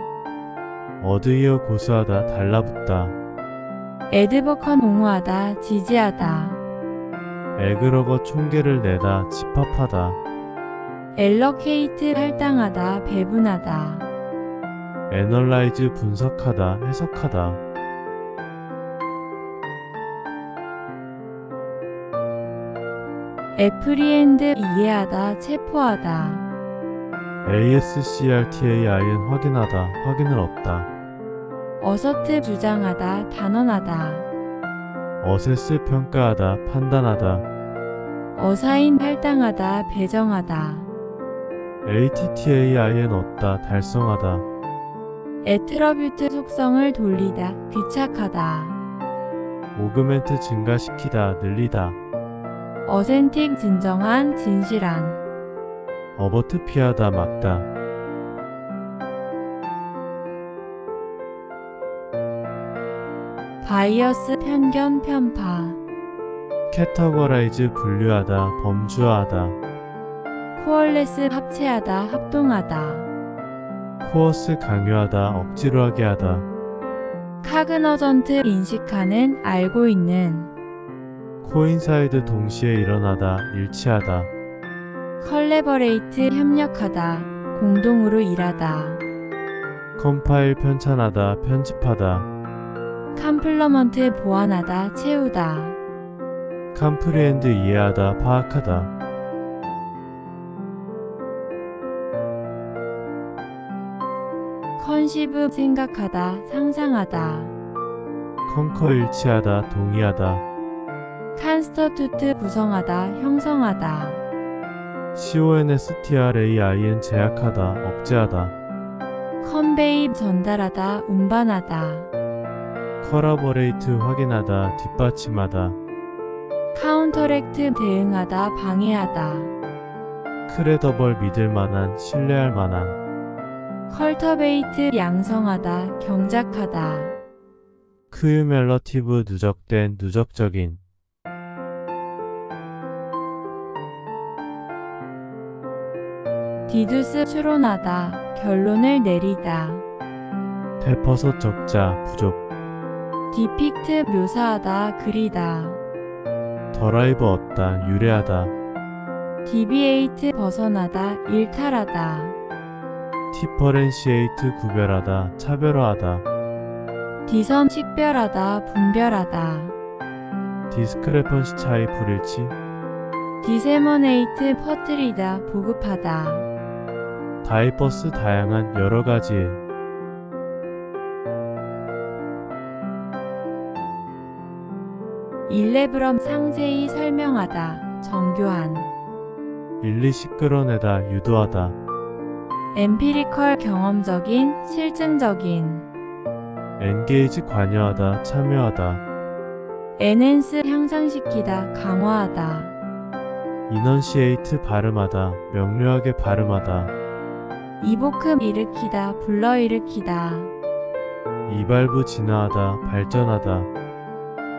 어드이어 고수하다 달라붙다. 에드버컨 옹호하다 지지하다. 에그러거 총계를 내다 집합하다. 엘러케이트 할당하다 배분하다. 애널라이즈 분석하다 해석하다. 애프리엔드 이해하다 체포하다. ASCRTAIN 확인하다 확인을 얻다. 어서트 주장하다 단언하다. 어세스 평가하다 판단하다. 어사인 할당하다 배정하다. ATTAIN 얻다 달성하다. 애트러뷰트 속성을 돌리다 귀착하다. 오그멘트 증가시키다 늘리다. 어센틱 진정한 진실한. 어버트 피하다 막다. 바이어스 편견 편파. 캐터거라이즈 분류하다 범주화하다. 코얼레스 합체하다 합동하다. 코어스 강요하다 억지로 하게 하다. 카그너전트 인식하는 알고 있는. 코인사이드 동시에 일어나다 일치하다. 컬래버레이트 협력하다 공동으로 일하다. 컴파일 편찬하다 편집하다. 컴플러먼트 보완하다 채우다. 컴프리엔드 이해하다 파악하다. 컨시브 생각하다 상상하다. 컨커 일치하다 동의하다. 칸스터투트 구성하다 형성하다. CONSTRAIN 제약하다 억제하다. 컨베이 전달하다 운반하다. 커라버레이트 확인하다 뒷받침하다. 카운터렉트 대응하다 방해하다. 크레더벌 믿을만한 신뢰할 만한. 컬터베이트 양성하다 경작하다. 크유멜러티브 누적된 누적적인. 디두스 추론하다 결론을 내리다. 대퍼섯 적자 부족. 디픽트 묘사하다 그리다. 더라이브 얻다 유래하다. 디비에이트 벗어나다 일탈하다. 디퍼렌시에이트 구별하다 차별화하다. 디섬 식별하다 분별하다. 디스크레펀시 차이 불일치. 디세머네이트 퍼뜨리다 보급하다. 다이버스 다양한 여러가지의. 일레브럼 상세히 설명하다, 정교한. 일리시 끌어내다, 유도하다. 엠피리컬 경험적인, 실증적인. 엔게이지 관여하다, 참여하다. 엔핸스 향상시키다, 강화하다. 이넌시에이트 발음하다, 명료하게 발음하다. 이보크 일으키다, 불러일으키다. 이발부 진화하다, 발전하다.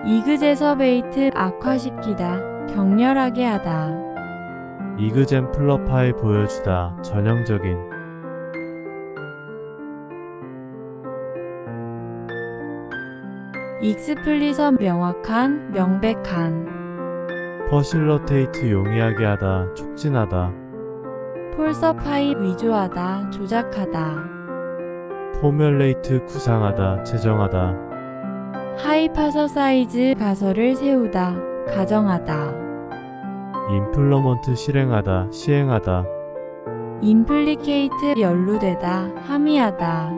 이그제서베이트 악화시키다, 격렬하게 하다. 이그젠플러파이 보여주다, 전형적인. 익스플리서 명확한, 명백한. 퍼실러테이트 용이하게 하다, 촉진하다. 폴서파이 위조하다, 조작하다. 포뮬레이트 구상하다, 제정하다. 하이파서사이즈 가설을 세우다, 가정하다. 임플러먼트 실행하다, 시행하다. 임플리케이트 연루되다, 함의하다.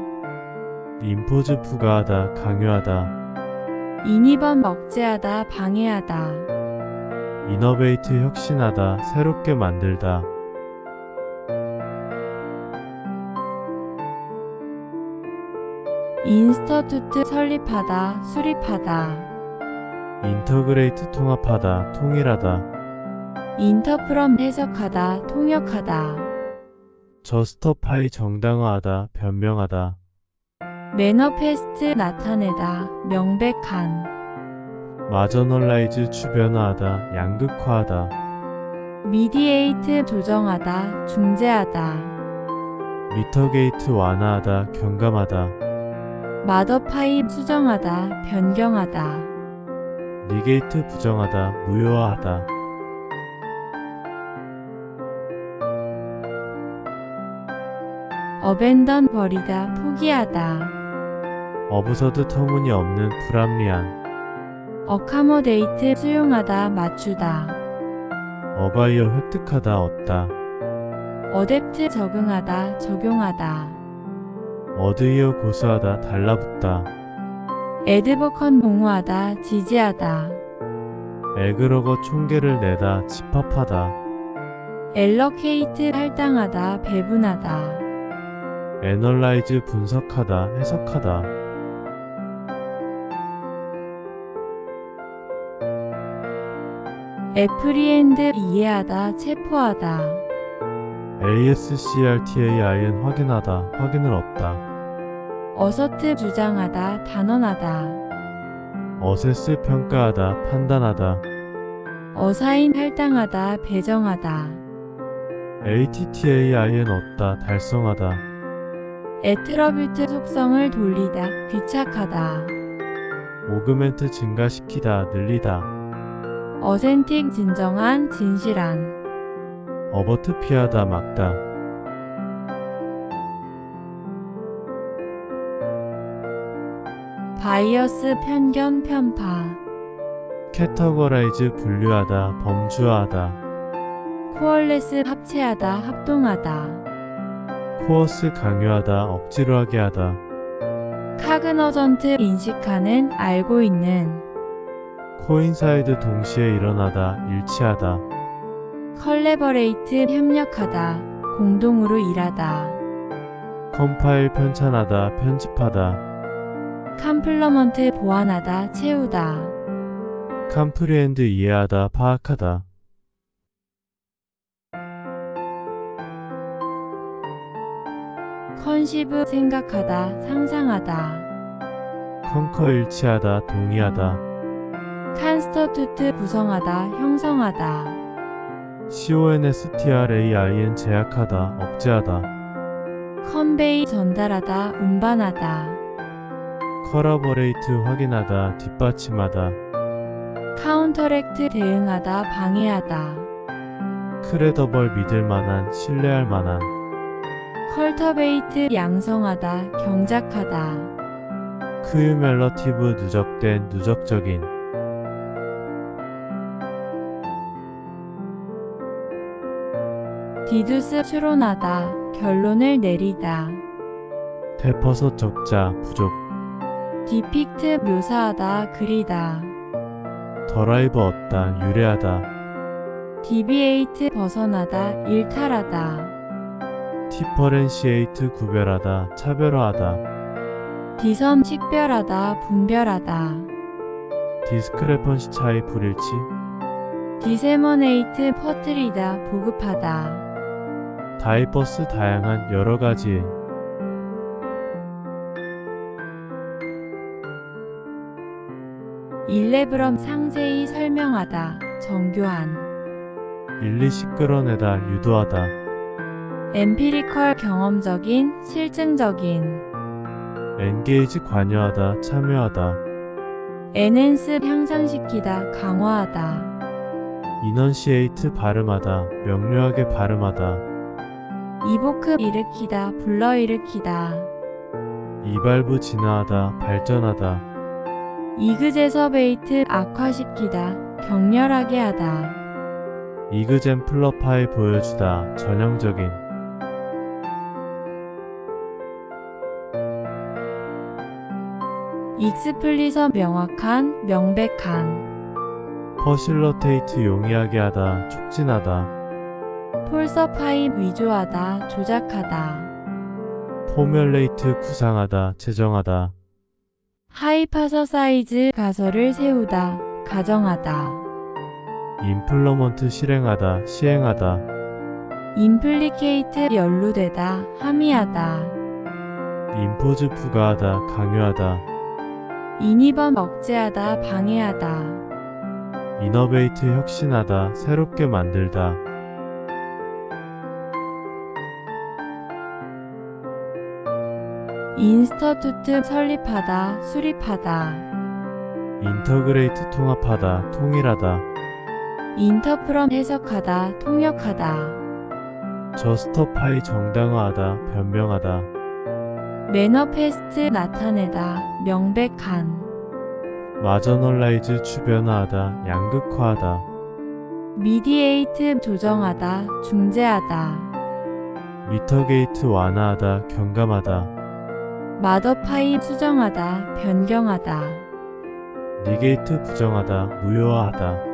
임포즈 부과하다, 강요하다. 인이범 억제하다, 방해하다. 이너베이트 혁신하다, 새롭게 만들다. 인스터투트 설립하다, 수립하다. 인터그레이트 통합하다, 통일하다. 인터프럼 해석하다, 통역하다. 저스터파이 정당화하다, 변명하다. 매너페스트 나타내다, 명백한. 마저널라이즈 주변화하다, 양극화하다. 미디에이트 조정하다, 중재하다. 미터게이트 완화하다, 경감하다. 마더파이 수정하다, 변경하다. 니게이트 부정하다, 무효화하다. 어벤던 버리다, 포기하다. 어부서드 터무니없는, 불합리한. 어카모데이트 수용하다, 맞추다. 어바이어 획득하다, 얻다. 어댑트 적응하다, 적용하다. 어드이어 고수하다, 달라붙다. 에드버컨 공유하다, 지지하다. 에그러거 총계를 내다, 집합하다. 엘러케이트 할당하다, 배분하다. 애널라이즈 분석하다, 해석하다. 애프리엔드 이해하다, 체포하다. ASCRTAIN 확인하다, 확인을 얻다. 어서트 주장하다, 단언하다. 어세스 평가하다, 판단하다. 어사인 할당하다, 배정하다. ATTAIN 얻다, 달성하다. 애트러뷰트 속성을 돌리다, 귀착하다. 오그멘트 증가시키다, 늘리다. 어센틱 진정한, 진실한. 어버트 피하다, 막다. 바이어스 편견 편파. 캐터거라이즈 분류하다, 범주화하다. 코얼레스 합체하다, 합동하다. 코어스 강요하다, 억지로 하게 하다. 카그너전트 인식하는, 알고 있는. 코인사이드 동시에 일어나다, 일치하다. 컬래버레이트 협력하다, 공동으로 일하다. 컴파일 편찬하다, 편집하다. 컴플러먼트 보완하다, 채우다. 컴프리엔드 이해하다, 파악하다. 컨시브 생각하다, 상상하다. 컨커 일치하다, 동의하다. 칸스터투트 구성하다, 형성하다. CONSTRAIN 제약하다, 억제하다. 컨베이 전달하다, 운반하다. 커러버레이트 확인하다, 뒷받침하다. 카운터렉트 대응하다, 방해하다. 크레더벌 믿을만한, 신뢰할 만한. 컬터베이트 양성하다, 경작하다. 크유멜러티브 누적된, 누적적인. 디두스 추론하다, 결론을 내리다. 대퍼서 적자, 부족. 디픽트 묘사하다, 그리다. 더라이브 얻다, 유래하다. 디비에이트 벗어나다, 일탈하다. 디퍼렌시에이트 구별하다, 차별화하다. 디섬 식별하다, 분별하다. 디스크레펀시 차이 불일치. 디세머네이트 퍼뜨리다, 보급하다. 다이버스 다양한 여러가지. 일레브럼 상세히 설명하다, 정교한. 일리식 끌어내다, 유도하다. 엠피리컬 경험적인, 실증적인. 엔게이지 관여하다, 참여하다. 에넨스 향상시키다, 강화하다. 이넌시에이트 발음하다, 명료하게 발음하다. 이보크 일으키다, 불러일으키다. 이발부 진화하다, 발전하다. 이그제서베이트 악화시키다, 격렬하게 하다. 이그젠플러파이 보여주다, 전형적인. 익스플리서 명확한, 명백한. 퍼실러테이트 용이하게 하다, 촉진하다. 폴서파이 위조하다, 조작하다. 포뮬레이트 구상하다, 제정하다. 하이파서사이즈 가설을 세우다, 가정하다. 임플러먼트 실행하다, 시행하다. 임플리케이트 연루되다, 함의하다. 임포즈 부과하다, 강요하다. 인이범 억제하다, 방해하다. 이너베이트 혁신하다, 새롭게 만들다. 인스터투트 설립하다, 수립하다. 인터그레이트 통합하다, 통일하다. 인터프럼 해석하다, 통역하다. 저스터파이 정당화하다, 변명하다. 매너페스트 나타내다, 명백한. 마저널라이즈 주변화하다, 양극화하다. 미디에이트 조정하다, 중재하다. 미터게이트 완화하다, 경감하다. 마더파이 수정하다, 변경하다. 니게이트 부정하다, 무효화하다.